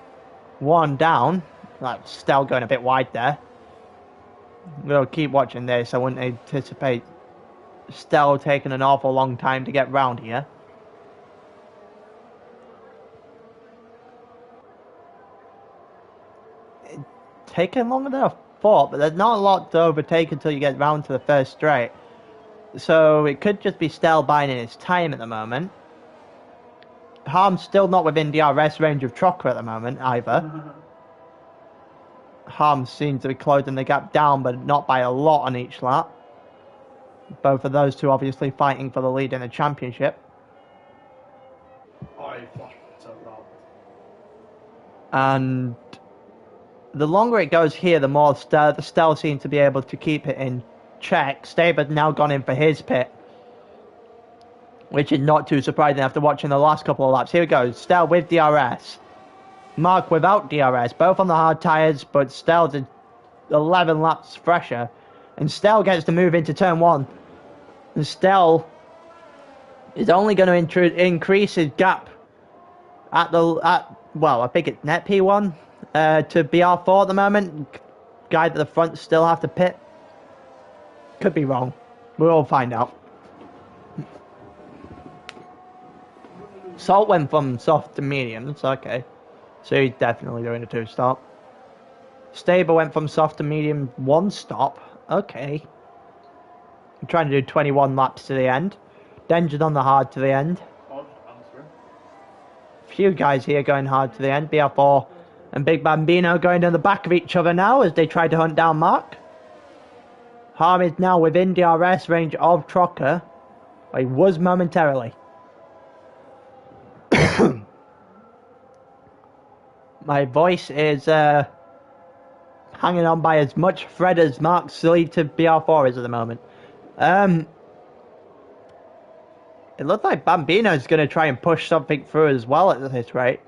A: worn down. Like Stell going a bit wide there. We'll keep watching this. I wouldn't anticipate Stell taking an awful long time to get round here. Taking longer than I thought, but there's not a lot to overtake until you get round to the first straight. So it could just be Stell buying his time at the moment. Harm's still not within DRS range of Trocker at the moment either. Harm seems to be closing the gap down, but not by a lot on each lap. Both of those two obviously fighting for the lead in the championship.
B: Oh, he flashed so loud.
A: And the longer it goes here, the more Stell seems to be able to keep it in check. Staber's now gone in for his pit, which is not too surprising after watching the last couple of laps. Here we go, Stell with DRS. Mark without DRS, both on the hard tyres, but Stell's 11 laps fresher. And Stell gets to move into turn 1. And Stell is only going to increase his gap well, I think it's net P1 to BR4 at the moment. Guy at the front still have to pit. Could be wrong. We'll all find out. Salt went from soft to mediums, okay. So he's definitely doing a 2-stop. Staber went from soft to medium 1-stop. Okay. I'm trying to do 21 laps to the end. Denja's on the hard to the end. Few guys here going hard to the end. BR4 and Big Bambino going to the back of each other now as they try to hunt down Mark. Harm is now within DRS range of Trocker. He was momentarily. My voice is hanging on by as much thread as Mark's lead to BR4 is at the moment. It looks like Bambino's going to try and push something through as well at this rate.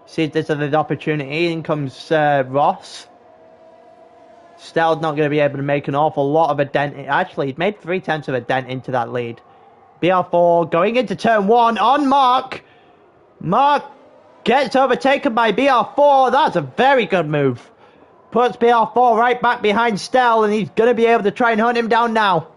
A: Sees this as an opportunity. In comes Ross. Stell's not going to be able to make an awful lot of a dent. Actually, he's made 3/10 of a dent into that lead. BR4 going into turn 1 on Mark. Mark gets overtaken by BR4. That's a very good move. Puts BR4 right back behind Stell, and he's going to be able to try and hunt him down now.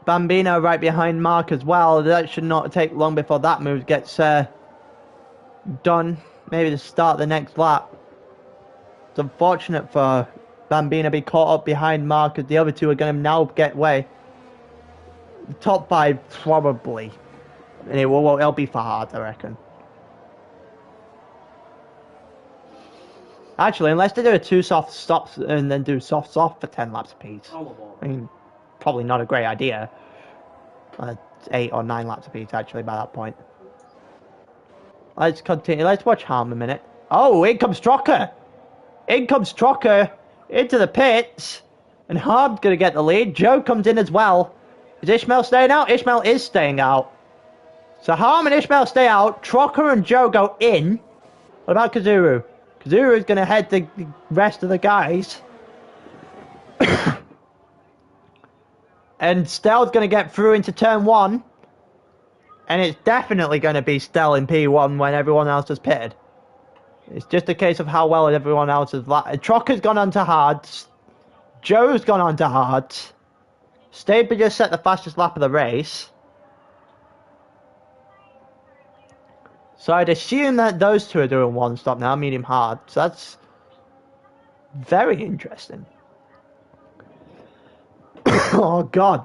A: Bambino right behind Mark as well. That should not take long before that move gets done. Maybe to start the next lap. It's unfortunate for Bambino to be caught up behind Mark as the other two are going to now get away. The top 5 probably. And it'll be for hard, I reckon. Actually, unless they do a 2 soft stops and then do soft for 10 laps apiece. I mean, probably not a great idea. 8 or 9 laps apiece actually by that point. Let's continue. Let's watch Harm a minute. Oh, in comes Trocker. In comes Trocker into the pits. And Harm's going to get the lead. Joe comes in as well. Is Ishmael staying out? Ishmael is staying out. So Harm and Ishmael stay out. Trocker and Joe go in. What about Kazuru? Kazuru's going to head the rest of the guys. And Stell's going to get through into turn 1. And it's definitely going to be Stell in P1 when everyone else has pitted. It's just a case of how well everyone else has... Trocker's gone on to hards. Joe's gone on to hards. Staber just set the fastest lap of the race. So I'd assume that those two are doing 1-stop now, medium hard. So that's very interesting. Oh, God.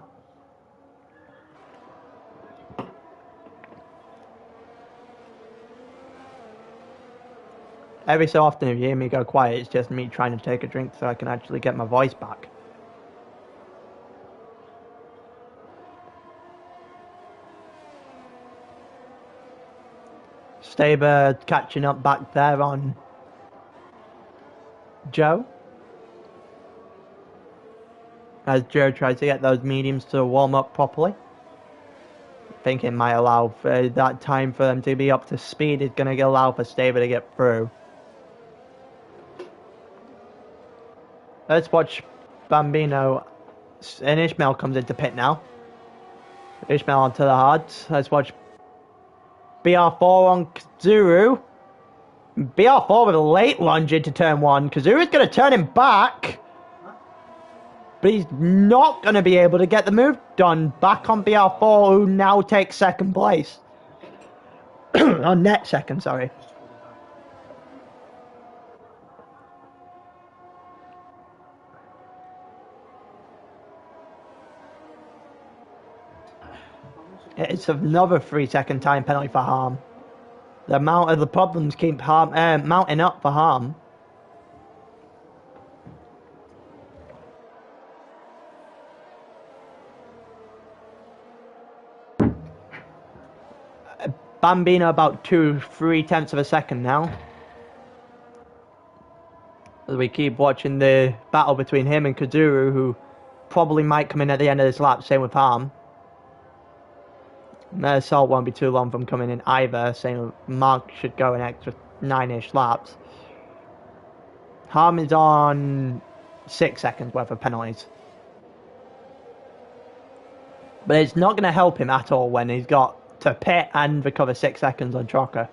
A: Every so often if you hear me go quiet, it's just me trying to take a drink so I can actually get my voice back. Staber catching up back there on Joe. As Joe tries to get those mediums to warm up properly. I think it might allow for that time for them to be up to speed. It's going to allow for Staber to get through. Let's watch Bambino. And Ishmael comes into pit now. Ishmael onto the hards. Let's watch BR4 on Kazuru. BR4 with a late lunge into turn 1. Kazuru's going to turn him back. But he's not going to be able to get the move done. Back on BR4, who now takes second place. On net second, sorry. It's another 3-second time penalty for Harm. The amount of the problems keep mounting up for Harm. Bambino about 2-3 tenths of a second now. As we keep watching the battle between him and Kazuru, who probably might come in at the end of this lap, same with Harm. Assault won't be too long from coming in either, saying Mark should go an extra 9-ish laps. Harm is on 6 seconds worth of penalties. But it's not going to help him at all when he's got to pit and recover 6 seconds on Trocker.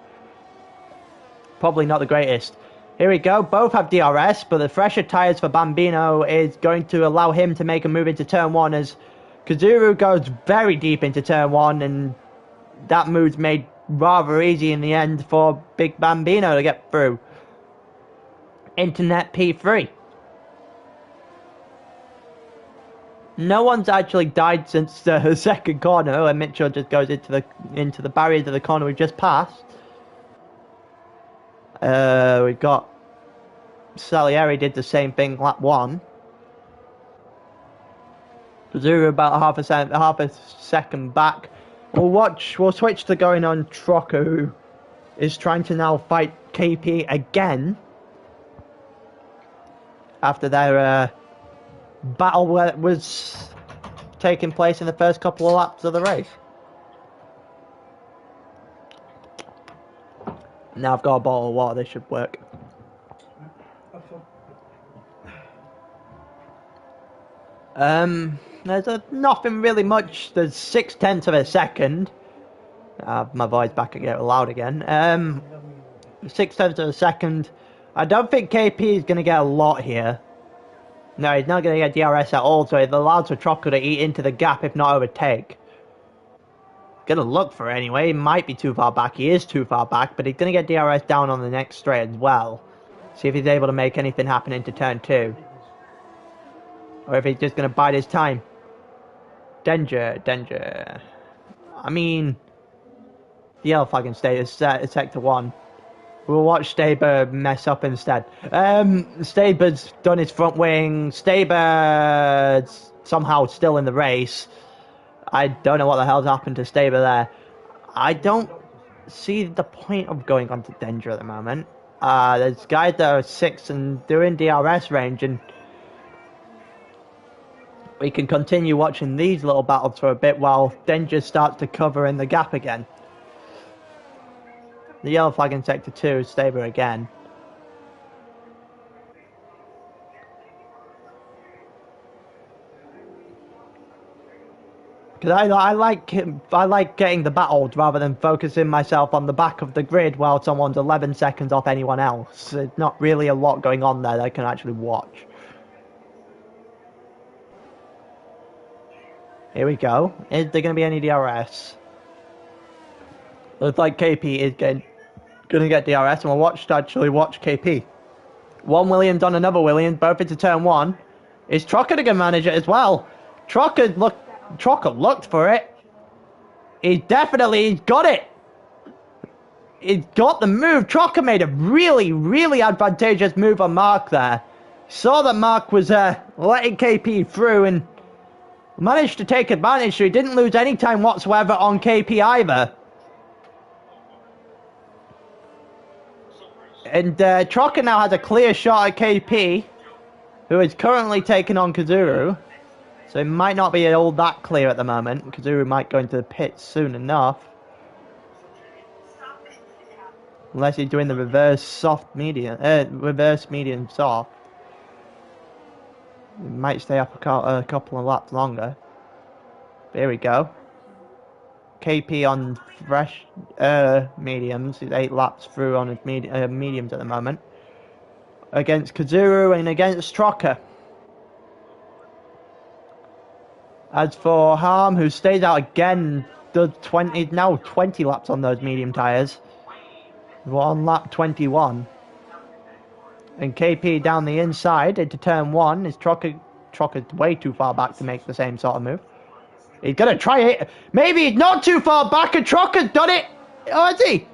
A: Probably not the greatest. Here we go, both have DRS, but the fresher tyres for Bambino is going to allow him to make a move into turn 1 as Kazuru goes very deep into turn 1, and that move's made rather easy in the end for Big Bambino to get through. Internet P3. No one's actually died since the second corner, where Mitchell just goes into the barriers of the corner we just passed. We've got Salieri did the same thing lap 1. Kazuru about half a second back. We'll switch to going on Trocker, who is trying to now fight KP again after their battle was taking place in the first couple of laps of the race. Now I've got a bottle of water, this should work. There's nothing really much. There's 0.6 of a second. My voice back again loud again. 0.6 of a second. I don't think KP is going to get a lot here. No, he's not going to get DRS at all, so it allows for Trocker to eat into the gap, if not overtake. Gonna look for it anyway. He might be too far back. He is too far back, but he's gonna get DRS down on the next straight as well. See if he's able to make anything happen into turn 2. Or if he's just gonna bide his time. Denja. I mean, the yellow flag can stay as sector 1. We'll watch Staber mess up instead. Staber's done his front wing. Staber's somehow still in the race. I don't know what the hell's happened to Staber there. I don't see the point of going on to Denja at the moment. There's guys that are 6 and doing DRS range, and we can continue watching these little battles for a bit while Denja starts to cover in the gap again. The yellow flag in sector 2 is Staber again. Because I like getting the battles rather than focusing myself on the back of the grid while someone's 11 seconds off anyone else. There's not really a lot going on there that I can actually watch. Here we go. Is there going to be any DRS? Looks like KP is going to get DRS, and we'll watch KP. One Williams on another Williams, both into turn 1. Is Trocker going to manage it as well? Trocker looked for it. He's got it. He's got the move. Trocker made a really, really advantageous move on Mark there. Saw that Mark was letting KP through and managed to take advantage, so he didn't lose any time whatsoever on KP either. And Trocker now has a clear shot at KP, who is currently taking on Kazuru. So it might not be all that clear at the moment. Kazuru might go into the pits soon enough. Unless he's doing the reverse medium soft. He might stay up a couple of laps longer. But here we go. KP on fresh mediums. He's 8 laps through on his mediums at the moment. Against Kazuru and against Trocker. As for Harm, who stays out again, does now 20 laps on those medium tyres. We're on lap 21. And KP down the inside into turn 1 is Trocker's way too far back to make the same sort of move. He's going to try it. Maybe he's not too far back and Trucker's done it. Oh, has he?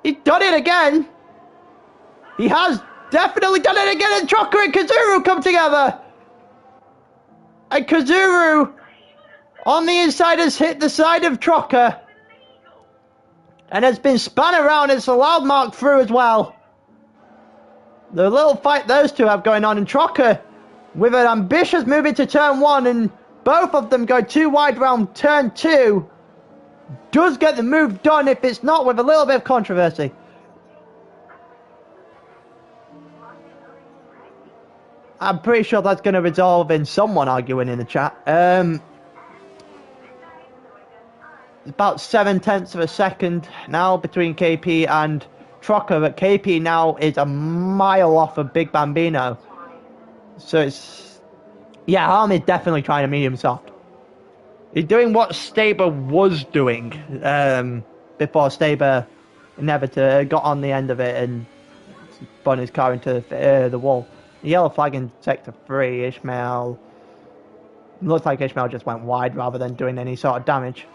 A: He's done it again. He has definitely done it again, and Trucker and Kazuru come together. And Kazuru on the inside has hit the side of Trucker. And has been spun around. It's allowed Mark through as well. The little fight those two have going on, and Trucker with an ambitious move into turn 1, and both of them go too wide round turn 2. Does get the move done, if it's not with a little bit of controversy. I'm pretty sure that's going to resolve in someone arguing in the chat. About 7/10 of a second now between KP and Trucker, but KP now is a mile off of Big Bambino. So it's... yeah, Harm is definitely trying to medium soft. He's doing what Staber was doing before Staber inevitably got on the end of it and spun his car into the wall. The yellow flag in sector 3, Ishmael... looks like Ishmael just went wide rather than doing any sort of damage.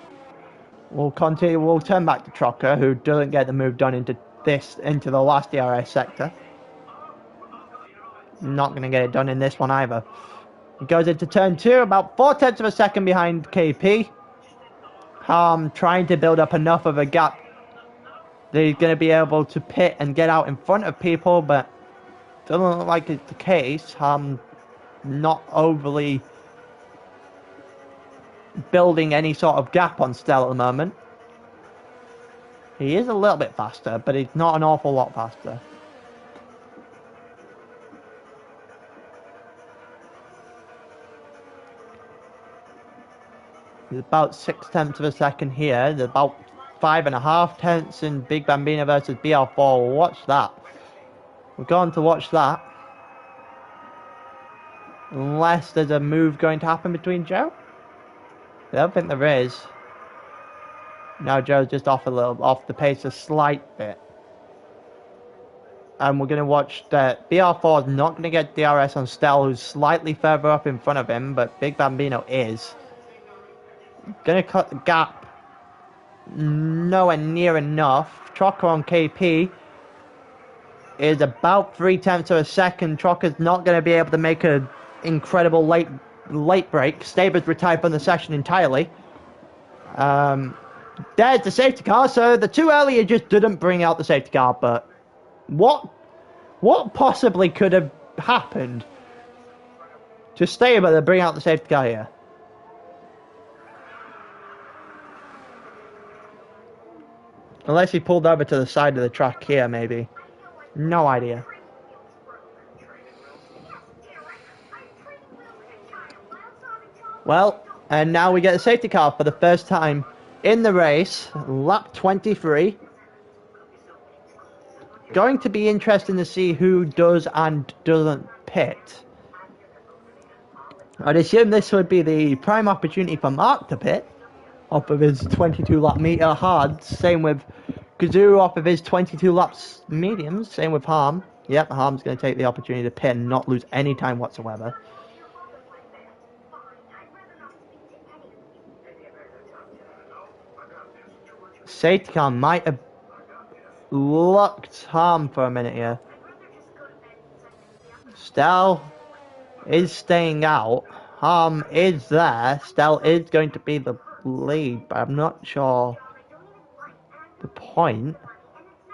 A: We'll continue. We'll turn back to Trucker, who doesn't get the move done into the last DRS sector. Not going to get it done in this one either. He goes into turn 2, about 4/10 of a second behind KP. Trying to build up enough of a gap that he's going to be able to pit and get out in front of people, but doesn't look like it's the case. Not overly building any sort of gap on Stell at the moment. He is a little bit faster, but he's not an awful lot faster. There's about 6/10 of a second here. There's about 5.5 in Big Bambino versus BR4. We'll watch that. We're going to watch that. Unless there's a move going to happen between Joe. I don't think there is. Now Joe's just off the pace a slight bit. And we're going to watch that BR4 is not going to get DRS on Stell, who's slightly further up in front of him, but Big Bambino is. Going to cut the gap nowhere near enough. Trucker on KP is about 3/10 of a second. Trucker's not going to be able to make an incredible late break. Staber's retired from the session entirely. There's the safety car, so the two earlier just didn't bring out the safety car, but what possibly could have happened to Staber to bring out the safety car here? Unless he pulled over to the side of the track here, maybe. No idea. Well, and now we get a safety car for the first time in the race. Lap 23. Going to be interesting to see who does and doesn't pit. I'd assume this would be the prime opportunity for Mark to pit off of his 22 lap meter hard. Same with Kazuru off of his 22 laps mediums. Same with Harm. Yep, Harm's going to take the opportunity to pit and not lose any time whatsoever. Safety car might have locked Harm for a minute here. Stell is staying out. Harm is there. Stell is going to be the lead, but I'm not sure the point.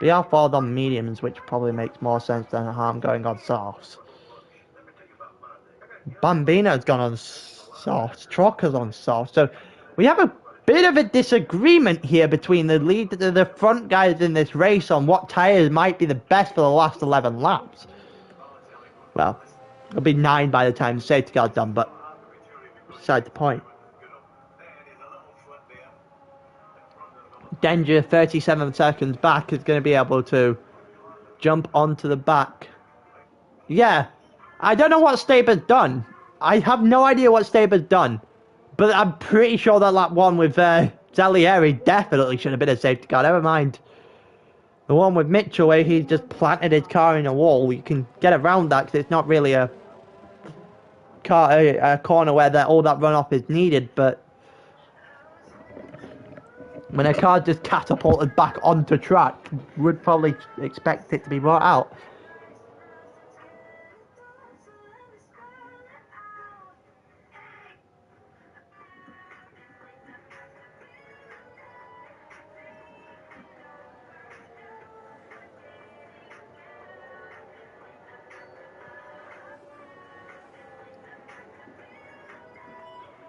A: BR4 on mediums, which probably makes more sense than Harm going on softs. Bambino's gone on softs. Trucker's on softs. So we have a bit of a disagreement here between the front guys in this race on what tyres might be the best for the last 11 laps. Well, it'll be 9 by the time the safety car's done, but beside the point. Denja 37 seconds back is going to be able to jump onto the back. Yeah, I don't know what Staber's done. I have no idea what Staber's done. But I'm pretty sure that lap 1 with Zalieri definitely should have been a safety car. Never mind the one with Mitchell where he just planted his car in a wall. You can get around that because it's not really a corner where all that runoff is needed. But When a car just catapulted back onto track, would probably expect it to be brought out.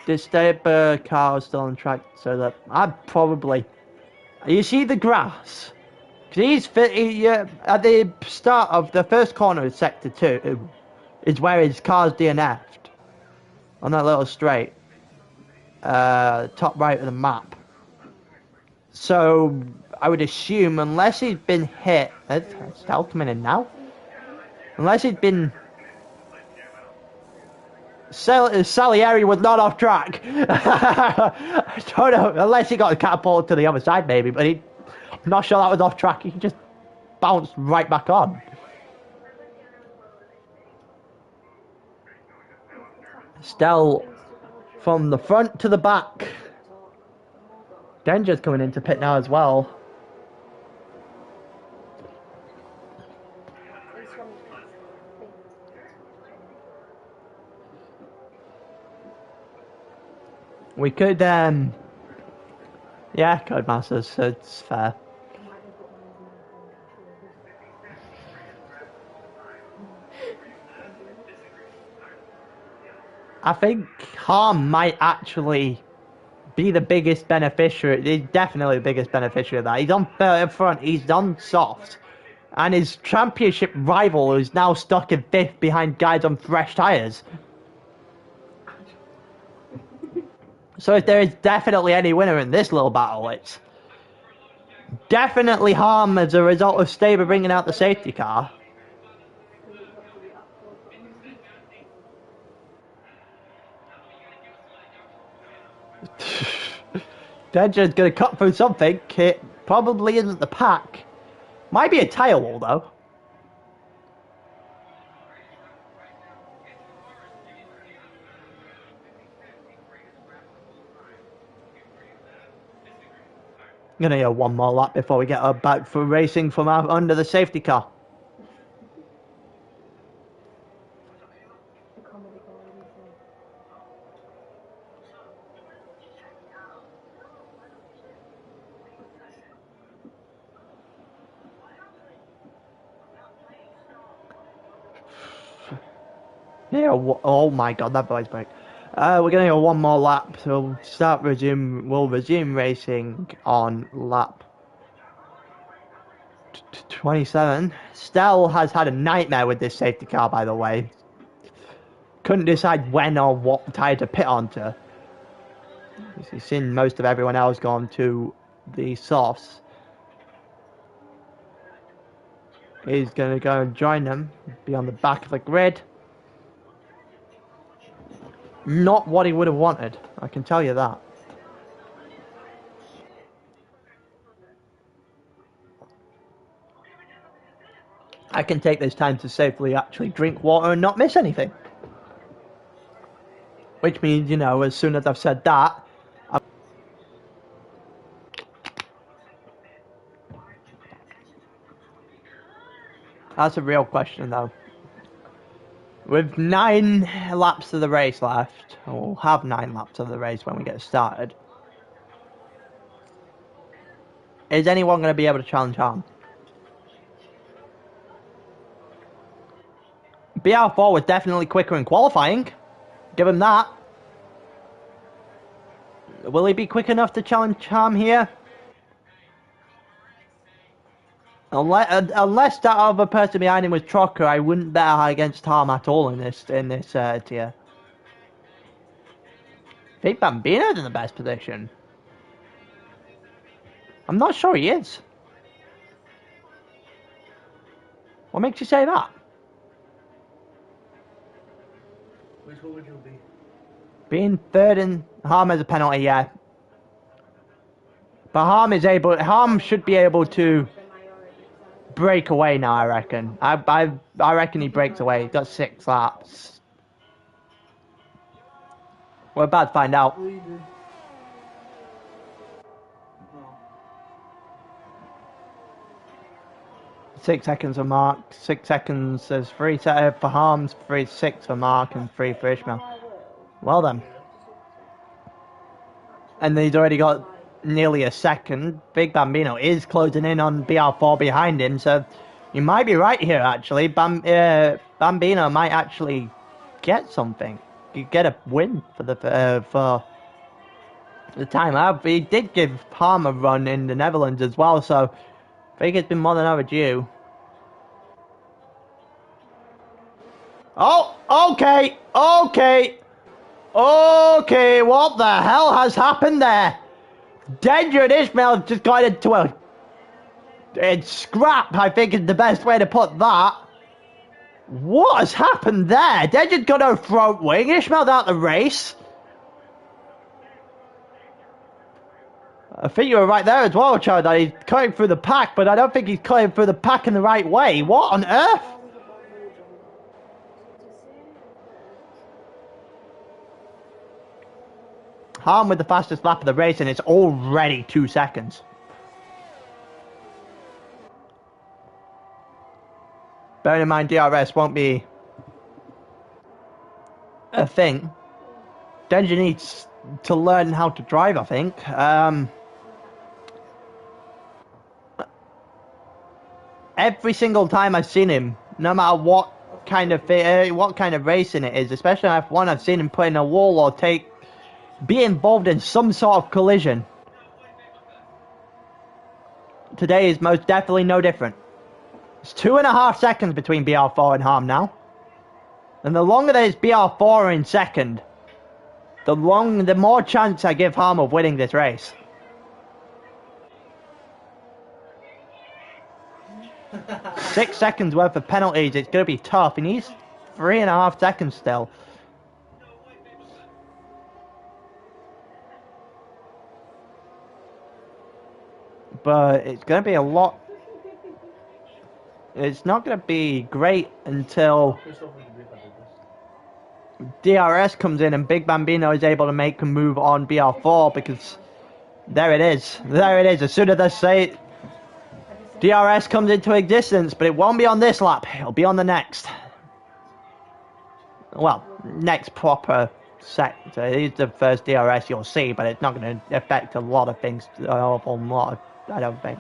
A: This stable car is still on track, so that I'd probably. You see the grass? Because at the start of the first corner of sector 2 is where his car's DNF'd on that little straight, top right of the map. So I would assume, unless he's been hit, is Stell coming in now? Unless he'd been. Salieri was not off track. I don't know, unless he got catapulted to the other side maybe, but I'm not sure that was off track. He just bounced right back on. Stell from the front to the back. Denja's coming into pit now as well. We could, yeah, Codemasters, so it's fair. I think Harm might actually be the biggest beneficiary. He's definitely the biggest beneficiary of that. He's on front, he's on soft. And his championship rival is now stuck in 5th behind guys on fresh tyres. So if there is definitely any winner in this little battle, it's definitely Harm as a result of Staber bringing out the safety car. Denja's going to cut through something. It probably isn't the pack. Might be a tail wall though. I'm gonna get one more lap before we get her back for racing from under the safety car. Yeah, oh my god, that boy's break. We're gonna go one more lap, so we'll resume racing on lap 27. Stell has had a nightmare with this safety car, by the way. Couldn't decide when or what tyre to pit onto. He's seen most of everyone else gone to the softs. He's gonna go and join them, be on the back of the grid. Not what he would have wanted, I can tell you that. I can take this time to safely actually drink water and not miss anything. Which means, you know, as soon as I've said that, that's a real question though. With 9 laps of the race left, we'll have 9 laps of the race when we get started. Is anyone going to be able to challenge Harm? BR4 was definitely quicker in qualifying. Give him that. Will he be quick enough to challenge Harm here? Unless that other person behind him was Trocker, I wouldn't bet against Harm at all in this tier. I think Bambino's in the best position. I'm not sure he is. What makes you say that?
B: Which one would you be?
A: Being third in Harm as a penalty, yeah. But Harm should be able to break away now, I reckon. I reckon he breaks away. He's got 6 laps. We're about to find out. 6 seconds for Mark, 6 seconds, there's 3 for Harms, 6 for Mark, and 3 for Ishmael. Well done. And he's already got nearly a second. Big Bambino is closing in on BR4 behind him, so you might be right here actually. Bambino might actually get something. You get a win for the time out. But he did give Harm a run in the Netherlands as well, so I think it's been more than overdue. Oh, okay, what the hell has happened there? Denja and Ishmael have just got into a scrap, I think is the best way to put that. What has happened there? Denja's got no front wing, Ishmael's out the race. I think you were right there as well, Chad, that he's cutting through the pack, but I don't think he's cutting through the pack in the right way. What on earth? Harm with the fastest lap of the race, and it's already 2 seconds. Bearing in mind DRS won't be a thing. Denja needs to learn how to drive, I think. Every single time I've seen him, no matter what kind of racing it is, especially F1, I've seen him put in a wall or be involved in some sort of collision. Today is most definitely no different. It's 2.5 seconds between BR4 and Harm now. And the longer there's BR4 in second, the more chance I give Harm of winning this race. Six seconds worth of penalties, it's going to be tough. He needs 3.5 seconds still. But it's going to be a lot. It's not going to be great until DRS comes in and Big Bambino is able to make a move on BR4, because there it is. There it is. As soon as they say DRS comes into existence, but it won't be on this lap. It'll be on the next. Well, next proper sector. It is the first DRS you'll see, but it's not going to affect a lot of things. I don't think.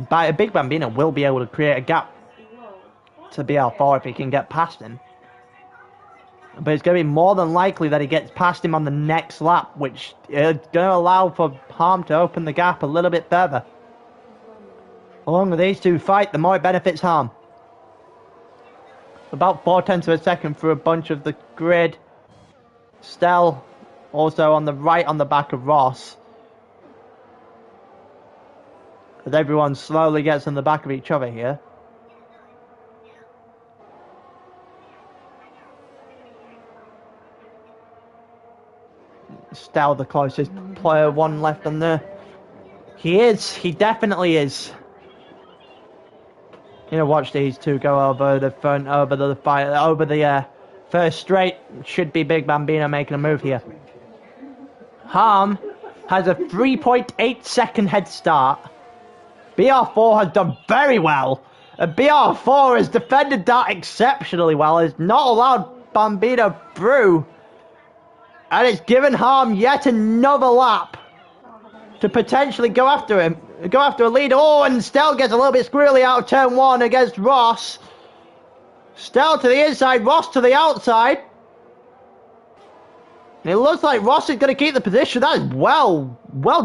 A: But a Big Bambino will be able to create a gap to BR4 if he can get past him. But it's going to be more than likely that he gets past him on the next lap, which is going to allow for Harm to open the gap a little bit further. The longer these two fight, the more it benefits Harm. About 0.4 of a second for a bunch of the grid. Stell also on the right on the back of Ross. As everyone slowly gets on the back of each other here. Stell the closest player, one left on there. He definitely is. You know, watch these two go over the front, over the first straight. Should be Big Bambino making a move here. Harm has a 3.8 second head start. BR4 has done very well. And BR4 has defended that exceptionally well. Has not allowed Bambino through. And it's given Harm yet another lap to potentially go after him. Go after a lead. Oh, and Stell gets a little bit squirrely out of turn one against Ross. Stell to the inside, Ross to the outside. And it looks like Ross is going to keep the position. That is well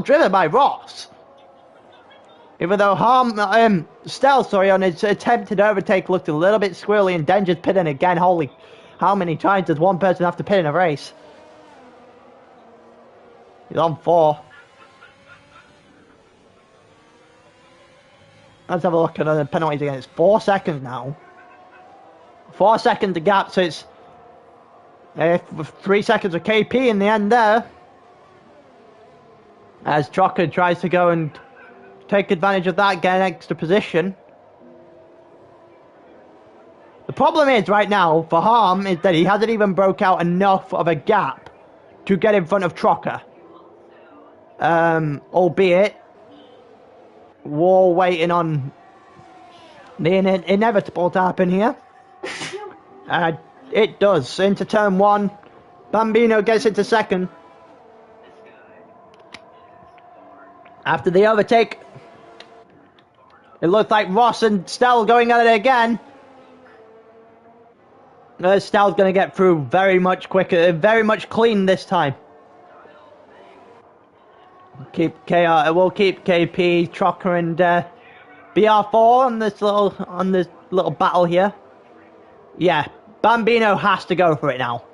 A: driven by Ross. Even though Stell, on his attempted overtake looked a little bit squirrely, and Denja's pitting again. Holy, how many times does one person have to pit in a race? He's on 4. Let's have a look at the penalties again. It's 4 seconds now. 4 seconds to gap, so it's 3 seconds of KP in the end there. As Trocker tries to go and take advantage of that, get an extra position. The problem is right now for Harm is that he hasn't even broke out enough of a gap to get in front of Trocker. Albeit, we're waiting on the inevitable to happen here. It does. Into turn one. Bambino gets into second. After the overtake, it looked like Ross and Stell going at it again. Stell's going to get through very much quicker, very much clean this time. We'll keep KP, Trocker, and BR4 on this little battle here. Yeah, Bambino has to go for it now,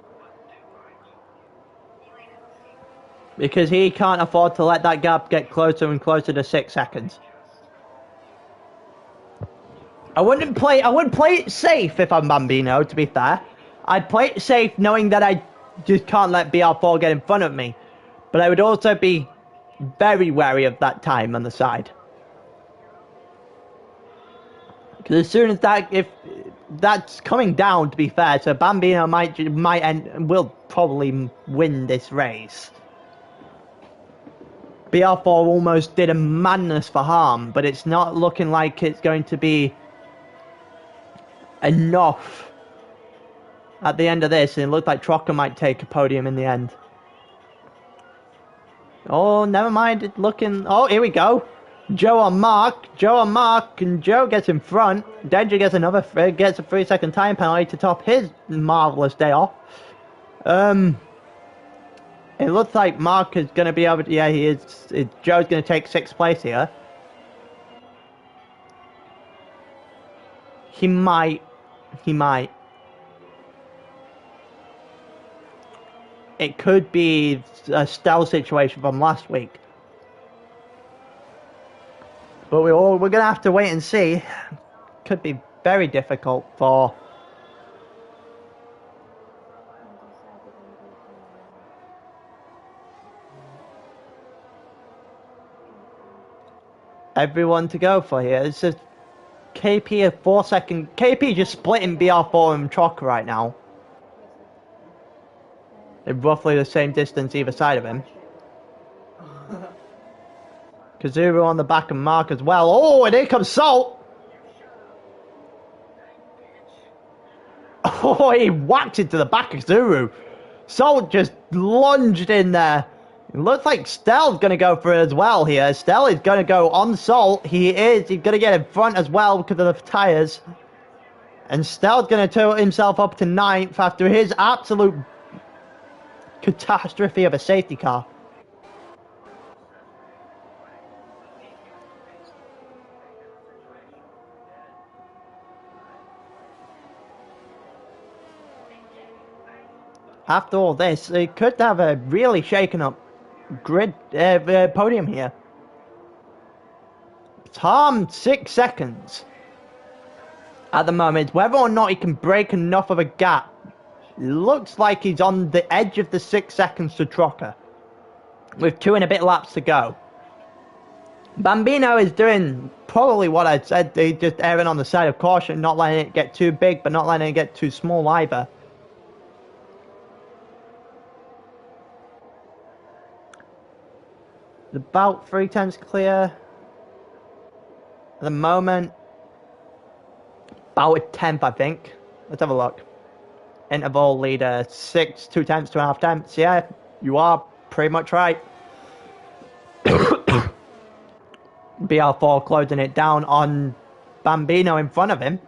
A: because he can't afford to let that gap get closer and closer to 6 seconds. I wouldn't play it safe if I'm Bambino, to be fair. I'd play it safe knowing that I just can't let BR4 get in front of me. But I would also be very wary of that time on the side. Because as soon as if that's coming down, to be fair, so Bambino will probably win this race. BR4 almost did a madness for harm, but it's not looking like it's going to be enough at the end of this, and it looked like Trocker might take a podium in the end. Oh, never mind, it's looking... Oh, here we go. Joe on Mark, and Joe gets in front. Denja gets gets a 3-second time penalty to top his marvellous day off. It looks like Mark is going to be able to... Yeah, he is. Joe's going to take 6th place here. He might. It could be a Stell situation from last week. But we're going to have to wait and see. Could be very difficult for... everyone to go for here. It's just KP a 4-second... KP just splitting BR4 and Trocker right now. They're roughly the same distance either side of him. Kazuru on the back of Mark as well. Oh, and here comes Salt! Oh, he whacked into the back of Kazuru. Salt just lunged in there. It looks like Stell's going to go for it as well here. Stell is going to go on Salt. He's going to get in front as well because of the tyres. And Stell's going to turn himself up to 9th after his absolute catastrophe of a safety car. After all this, they could have a really shaken up grid podium here. Tom 6 seconds at the moment. Whether or not he can break enough of a gap, looks like he's on the edge of the 6 seconds to Trocker, with 2 and a bit laps to go. Bambino is doing probably what I said. He's just erring on the side of caution, not letting it get too big, but not letting it get too small either. About 3/10 clear at the moment. About a 10th, I think. Let's have a look. Interval leader 6, 2/10, 2.5 tenths. Yeah, you are pretty much right. BR4 closing it down on Bambino in front of him.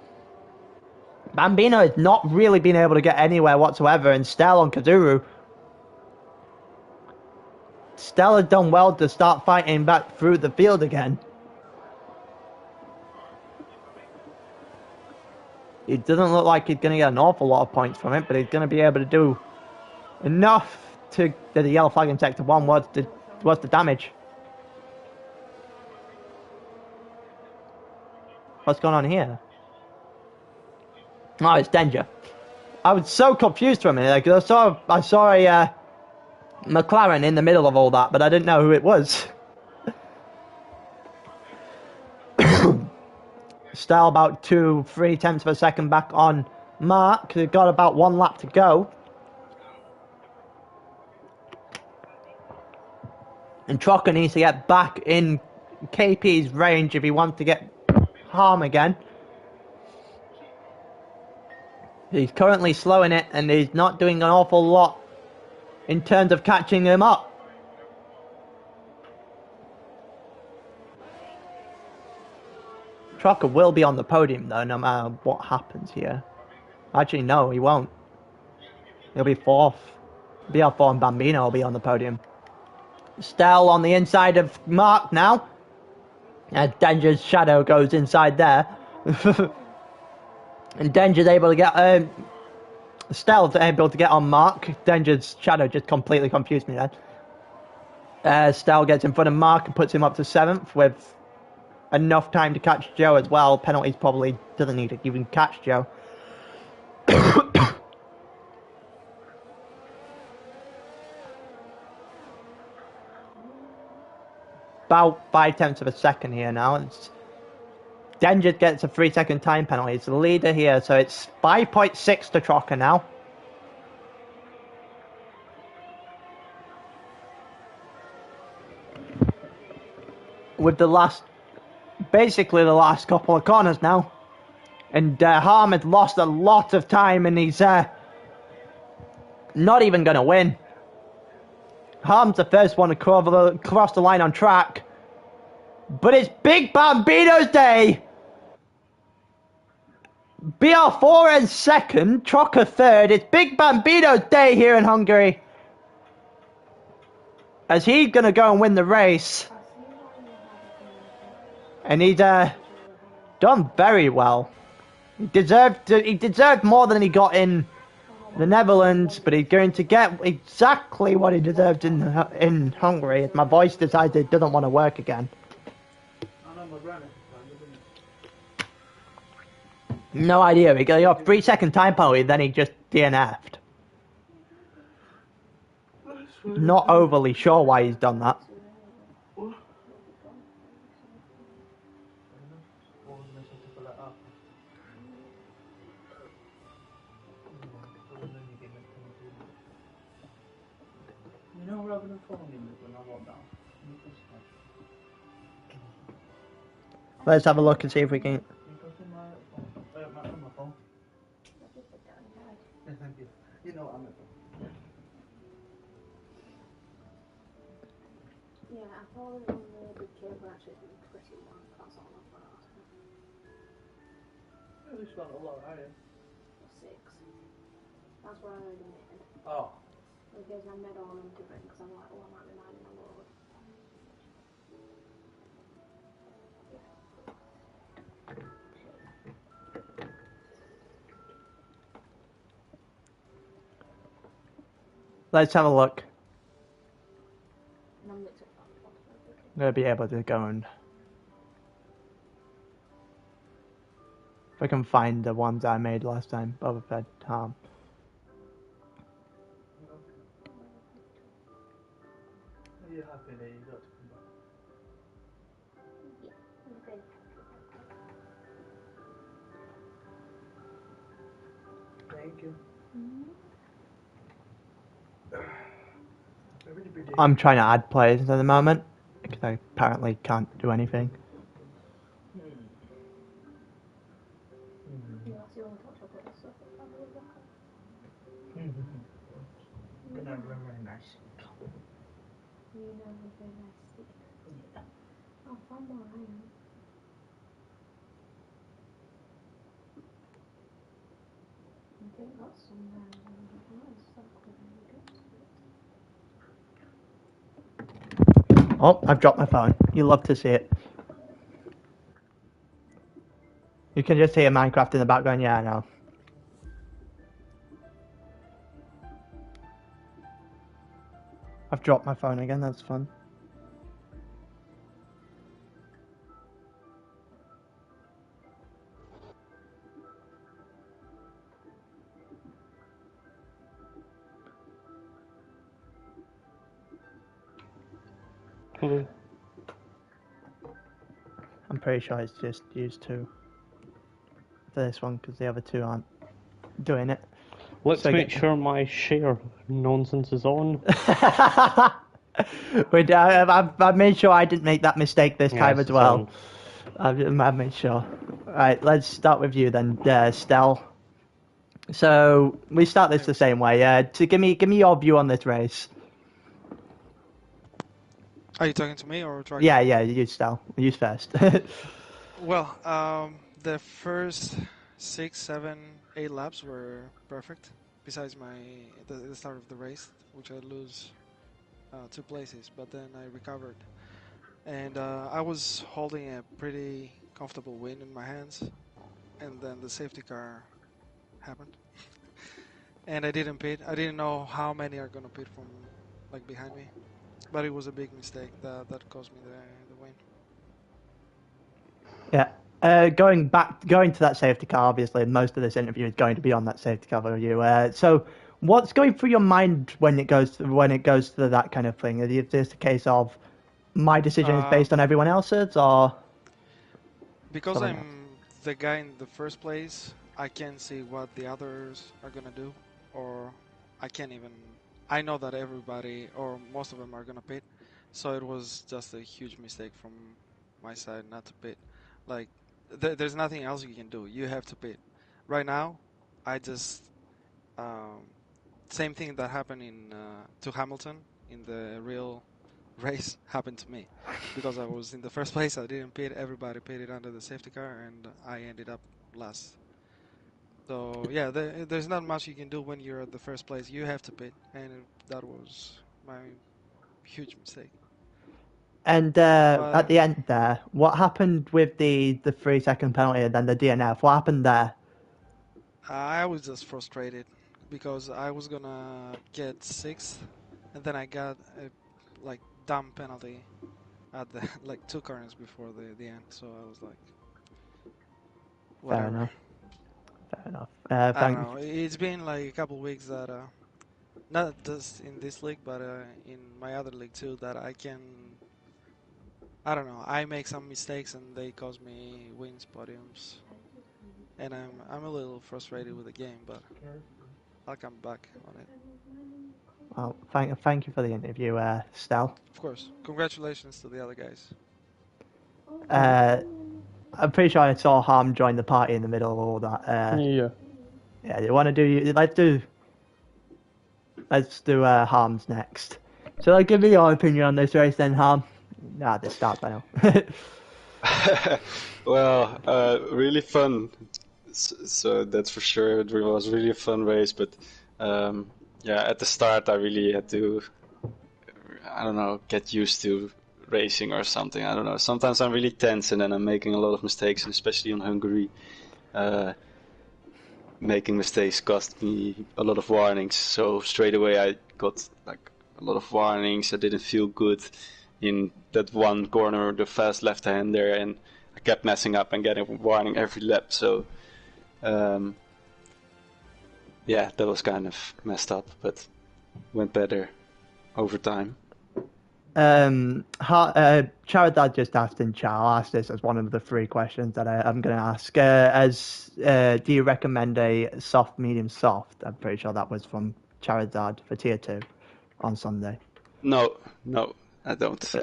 A: Bambino has not really been able to get anywhere whatsoever, and Stell on Kazuru. Stell has done well to start fighting back through the field again. It doesn't look like he's going to get an awful lot of points from it, but he's going to be able to do enough to the yellow flag in sector 1. What's the damage? What's going on here? Oh, it's Denja. I was so confused for a minute. Like, I saw a McLaren in the middle of all that, but I didn't know who it was. Still about 2-3 tenths of a second back on Mark. They've got about 1 lap to go. And Trocker needs to get back in KP's range if he wants to get harm again. He's currently slowing it and he's not doing an awful lot in terms of catching him up. Trocker will be on the podium though, no matter what happens here. Actually, no, he won't. He'll be fourth. BR4 and Bambino will be on the podium. Stell on the inside of Mark now. As Denja's shadow goes inside there. And Denja's able to get... Stell's able to get on Mark. Denja's shadow just completely confused me then. Stell gets in front of Mark and puts him up to 7th with enough time to catch Joe as well. Penalties probably doesn't need to even catch Joe. About 0.5 of a second here now. Denja gets a 3-second time penalty. It's the leader here, so it's 5.6 to Trocker now. With basically the last couple of corners now. And Harm had lost a lot of time and he's not even going to win. Harm's the first one to cross the line on track. But it's Big Bambino's day! BR4 in second, Trocker third. It's Big Bambino's day here in Hungary. As he's going to go and win the race. And he's done very well. He deserved more than he got in the Netherlands, but he's going to get exactly what he deserved in Hungary. My voice decides it doesn't want to work again. No idea. He got a 3-second time penalty, then he just DNF'd. Not overly sure why he's done that. Let's have a look and see if we can.
C: Yeah, I thought it was a big cable actually pretty long, that's all I've got.
B: At least not a lot higher.
C: 6. That's where I already made.
B: Oh.
C: Because I made all them different because I'm like, oh, I might be minding a load.
A: Let's have a look.
C: And I'm
A: I'm going to be able to go and... If I can find the ones I made last time, Boba Fett, Harm.
B: Are you happy that you got to come back?
C: Yeah, okay.
B: Thank you.
A: I'm trying to add players at the moment, because I apparently can't do anything.
B: Very nice.
C: Oh, one more iron. I think that's somewhere.
A: Oh, I've dropped my phone. You love to see it. You can just hear Minecraft in the background. Yeah, I know. I've dropped my phone again. That's fun. I'm pretty sure it's just used 2 for this one because the other 2 aren't doing it.
D: Let's
A: So
D: make sure my share nonsense is on.
A: But I've made sure I didn't make that mistake this time
D: Yes,
A: as well.
D: same.
A: I've made sure. Right, let's start with you then, Stel. So we start this the same way. To give me your view on this race.
E: Are you talking to me or Dragon?
A: Yeah, you Stel. You first.
E: Well, the first 6, 7, 8 laps were perfect. Besides the start of the race, which I lose 2 places, but then I recovered, and I was holding a pretty comfortable win in my hands, and then the safety car happened, and I didn't pit. I didn't know how many are gonna pit from like behind me, but it was a big mistake that cost me the win.
A: Yeah. Going to that safety car, obviously, most of this interview is going to be on that safety car for you. So, what's going through your mind when it goes to that kind of thing? Is this a case of my decision is based on everyone else's, or
E: because
A: something
E: I'm the guy in the first place, I can't see what the others are gonna do, or I can't even. I know that everybody or most of them are gonna pit, so it was just a huge mistake from my side not to pit. Like, there's nothing else you can do. You have to pit. Right now, I just same thing that happened to Hamilton in the real race happened to me, because I was in the first place. I didn't pit. Everybody pitted under the safety car, and I ended up last. So yeah, there's not much you can do when you're at the first place. You have to pit, and that was my huge mistake.
A: And at the end there, what happened with the 3-second penalty and then the DNF? What happened there?
E: I was just frustrated because I was gonna get 6th, and then I got a like dumb penalty at the like 2 corners before the end. So I was like, whatever.
A: Fair enough.
E: I don't know. It's been like a couple weeks that not just in this league, but in my other league too, that I don't know. I make some mistakes and they cost me wins, podiums, and I'm a little frustrated with the game, but I'll come back on it.
A: Well, thank you for the interview, Stel.
E: Of course. Congratulations to the other guys.
A: I'm pretty sure I saw Harm join the party in the middle of all that.
D: Yeah.
A: Yeah, you want to do? Let's do Harm's next. So, give me your opinion on this race, then, Harm. Nah, this start by now.
F: Well, really fun. So that's for sure. It was really a fun race, but yeah, at the start I really had to, I don't know, get used to racing or something. I don't know. Sometimes I'm really tense and then I'm making a lot of mistakes, and especially on Hungary, making mistakes cost me a lot of warnings. So straight away I got like a lot of warnings. I didn't feel good in that one corner, the fast left hand there, and I kept messing up and getting a warning every lap. So yeah, that was kind of messed up, but went better over time.
A: Charadad just asked in chat. I'll ask this as one of the 3 questions that I'm going to ask. Do you recommend a soft, medium, soft? I'm pretty sure that was from Charadad for tier 2 on Sunday.
F: No, I don't. So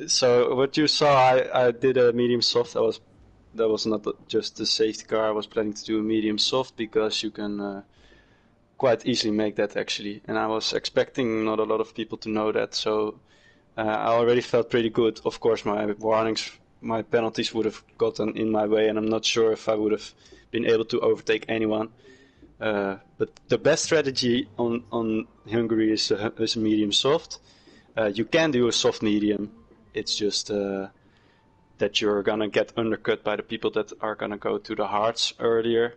F: so what you saw, I did a medium soft. That was not just the safety car. I was planning to do a medium soft because you can quite easily make that actually, and I was expecting not a lot of people to know that, so I already felt pretty good. Of course, my warnings, my penalties would have gotten in my way, and I'm not sure if I would have been able to overtake anyone. But the best strategy on Hungary is a medium soft. You can do a soft medium. It's just that you're gonna get undercut by the people that are gonna go to the hards earlier.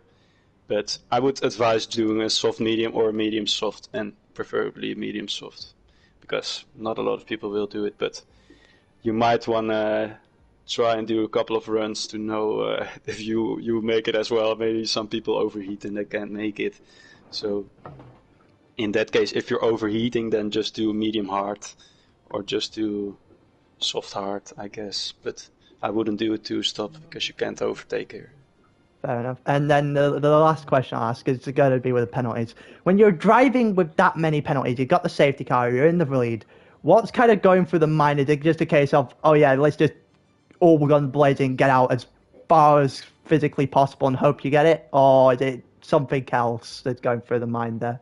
F: But I would advise doing a soft medium or a medium soft, and preferably a medium soft, because not a lot of people will do it, but you might wanna try and do a couple of runs to know if you make it as well. Maybe some people overheat and they can't make it. So in that case, if you're overheating, then just do medium hard or just do soft hard, I guess. But I wouldn't do it to stop because you can't overtake here.
A: Fair enough. And then the last question I'll ask is going to be with the penalties. When you're driving with that many penalties, you've got the safety car, you're in the lead. What's kind of going through the mind? Is it just a case of, oh yeah, let's just all guns blazing, get out as far as physically possible and hope you get it? Or is it something else that's going through the mind there?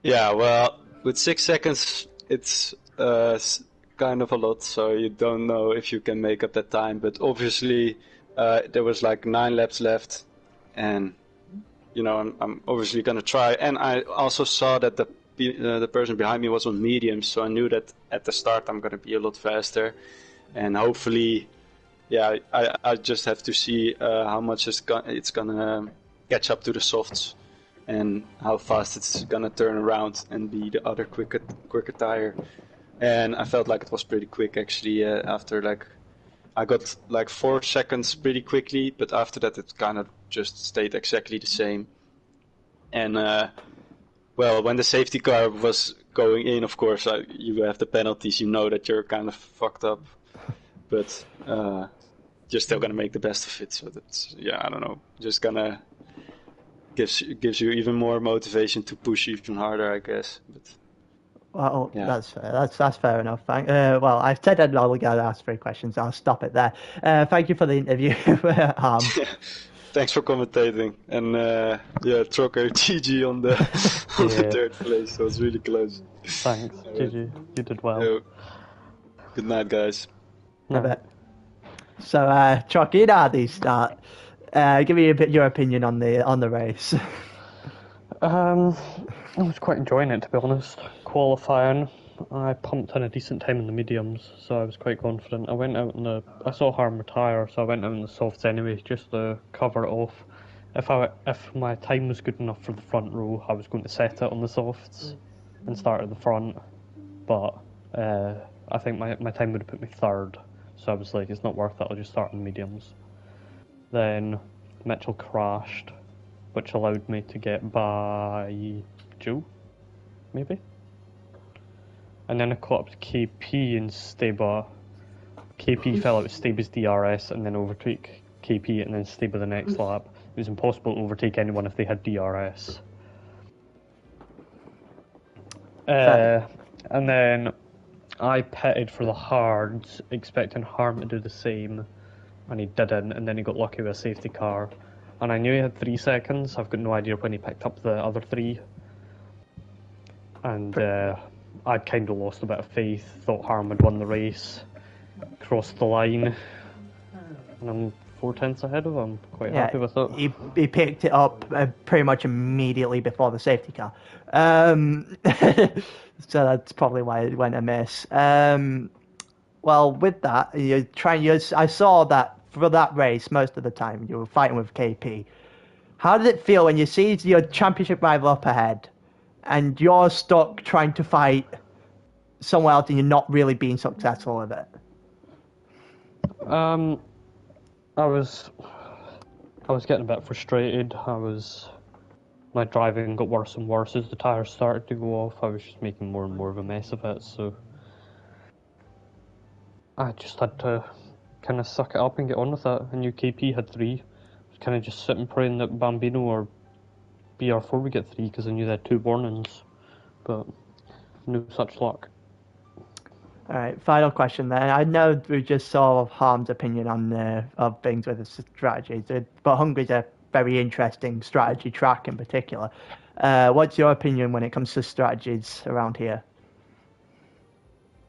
F: Yeah, well, with 6 seconds, it's kind of a lot, so you don't know if you can make up that time. But obviously, there was like 9 laps left, and you know, I'm obviously gonna try. And I also saw that the person behind me was on medium, so I knew that at the start I'm gonna be a lot faster, and hopefully, yeah, I just have to see how much it's gonna catch up to the softs, and how fast it's gonna turn around and be the other quicker tire. And I felt like it was pretty quick actually. After like, I got like 4 seconds pretty quickly, but after that it kind of just stayed exactly the same. And well, when the safety car was going in, of course, you have the penalties. You know that you're kind of fucked up, but you're still gonna make the best of it. So that's, yeah, I don't know, just gonna gives you even more motivation to push even harder, I guess. But
A: Well,
F: yeah.
A: that's fair. That's fair enough. Well, I've said I'd only going to ask 3 questions. I'll stop it there. Thank you for the interview, Harm.
F: Thanks for commentating, and yeah, Trocker GG on the on the 3rd place. That was really close.
D: Thanks, GG. You did well.
F: Yo. Good night, guys.
A: I bet. So, Chuck, you know how these start. Give me a bit your opinion on the race.
D: I was quite enjoying it, to be honest. Qualifying, I pumped in a decent time in the mediums, so I was quite confident. I went out I saw Harm retire, so I went out in the softs anyway, just to cover it off. If my time was good enough for the front row, I was going to set it on the softs and start at the front. But I think my time would have put me 3rd, so I was like, it's not worth it, I'll just start in the mediums. Then Mitchell crashed, which allowed me to get by Joe, maybe? And then I caught up to KP and Staba. KP fell out of Staba's DRS and then overtook KP and then Staba the next lap. It was impossible to overtake anyone if they had DRS. And then I pitted for the hards, expecting Harm to do the same, and he didn't, and then he got lucky with a safety car. And I knew he had 3 seconds. I've got no idea when he picked up the other 3. And I'd kind of lost a bit of faith, thought Harm had won the race, crossed the line, and I'm 4/10 ahead of him. Quite happy with it.
A: He picked it up pretty much immediately before the safety car. So that's probably why it went amiss. Well, with that, I saw that for that race, most of the time, you were fighting with KP. How did it feel when you see your championship rival up ahead, and you're stuck trying to fight somewhere else and you're not really being successful with it?
D: I was getting a bit frustrated. My driving got worse and worse as the tyres started to go off. I was just making more and more of a mess of it, so I just had to kind of suck it up and get on with it. I knew KP had 3. I was kind of just sitting praying that Bambino or BR4 would get 3 because I knew they had 2 warnings, but no such luck.
A: Alright, final question then. I know we just saw Harm's opinion on of things with the strategies, but Hungary's a very interesting strategy track in particular. What's your opinion when it comes to strategies around here?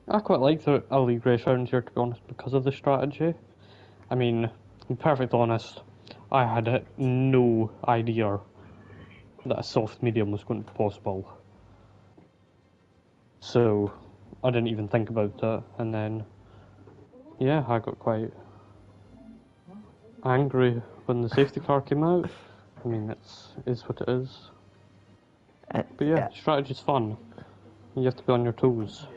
D: I quite like the Aero League race around here, to be honest, because of the strategy. I mean, to be perfectly honest, I had no idea that a soft medium was going to be possible. So I didn't even think about it, and then yeah, I got quite angry when the safety car came out. I mean, it is what it is. But yeah, strategy's fun. You have to be on your toes.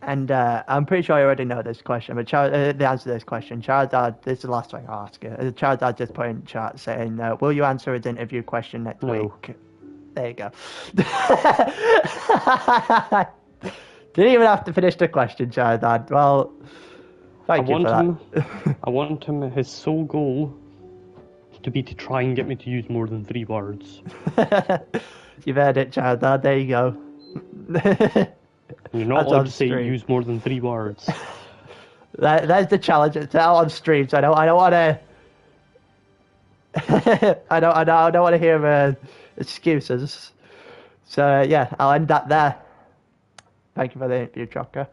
A: And I'm pretty sure I already know this question, but the answer to this question, Charizard, this is the last thing I'll ask you. Charizard just put in chat saying, will you answer his interview question next week? There you go. Didn't even have to finish the question, Charizard. Well, thank you for that.
D: I want him, his sole goal to be to try and get me to use more than 3 words.
A: You've heard it, Chad. There you go.
D: You're not
A: That's
D: allowed
A: on
D: to say
A: stream.
D: use more than 3 words.
A: There's the challenge. It's out on stream, so I don't want to. I don't want to hear excuses. So yeah, I'll end that there. Thank you for the interview, Chocker.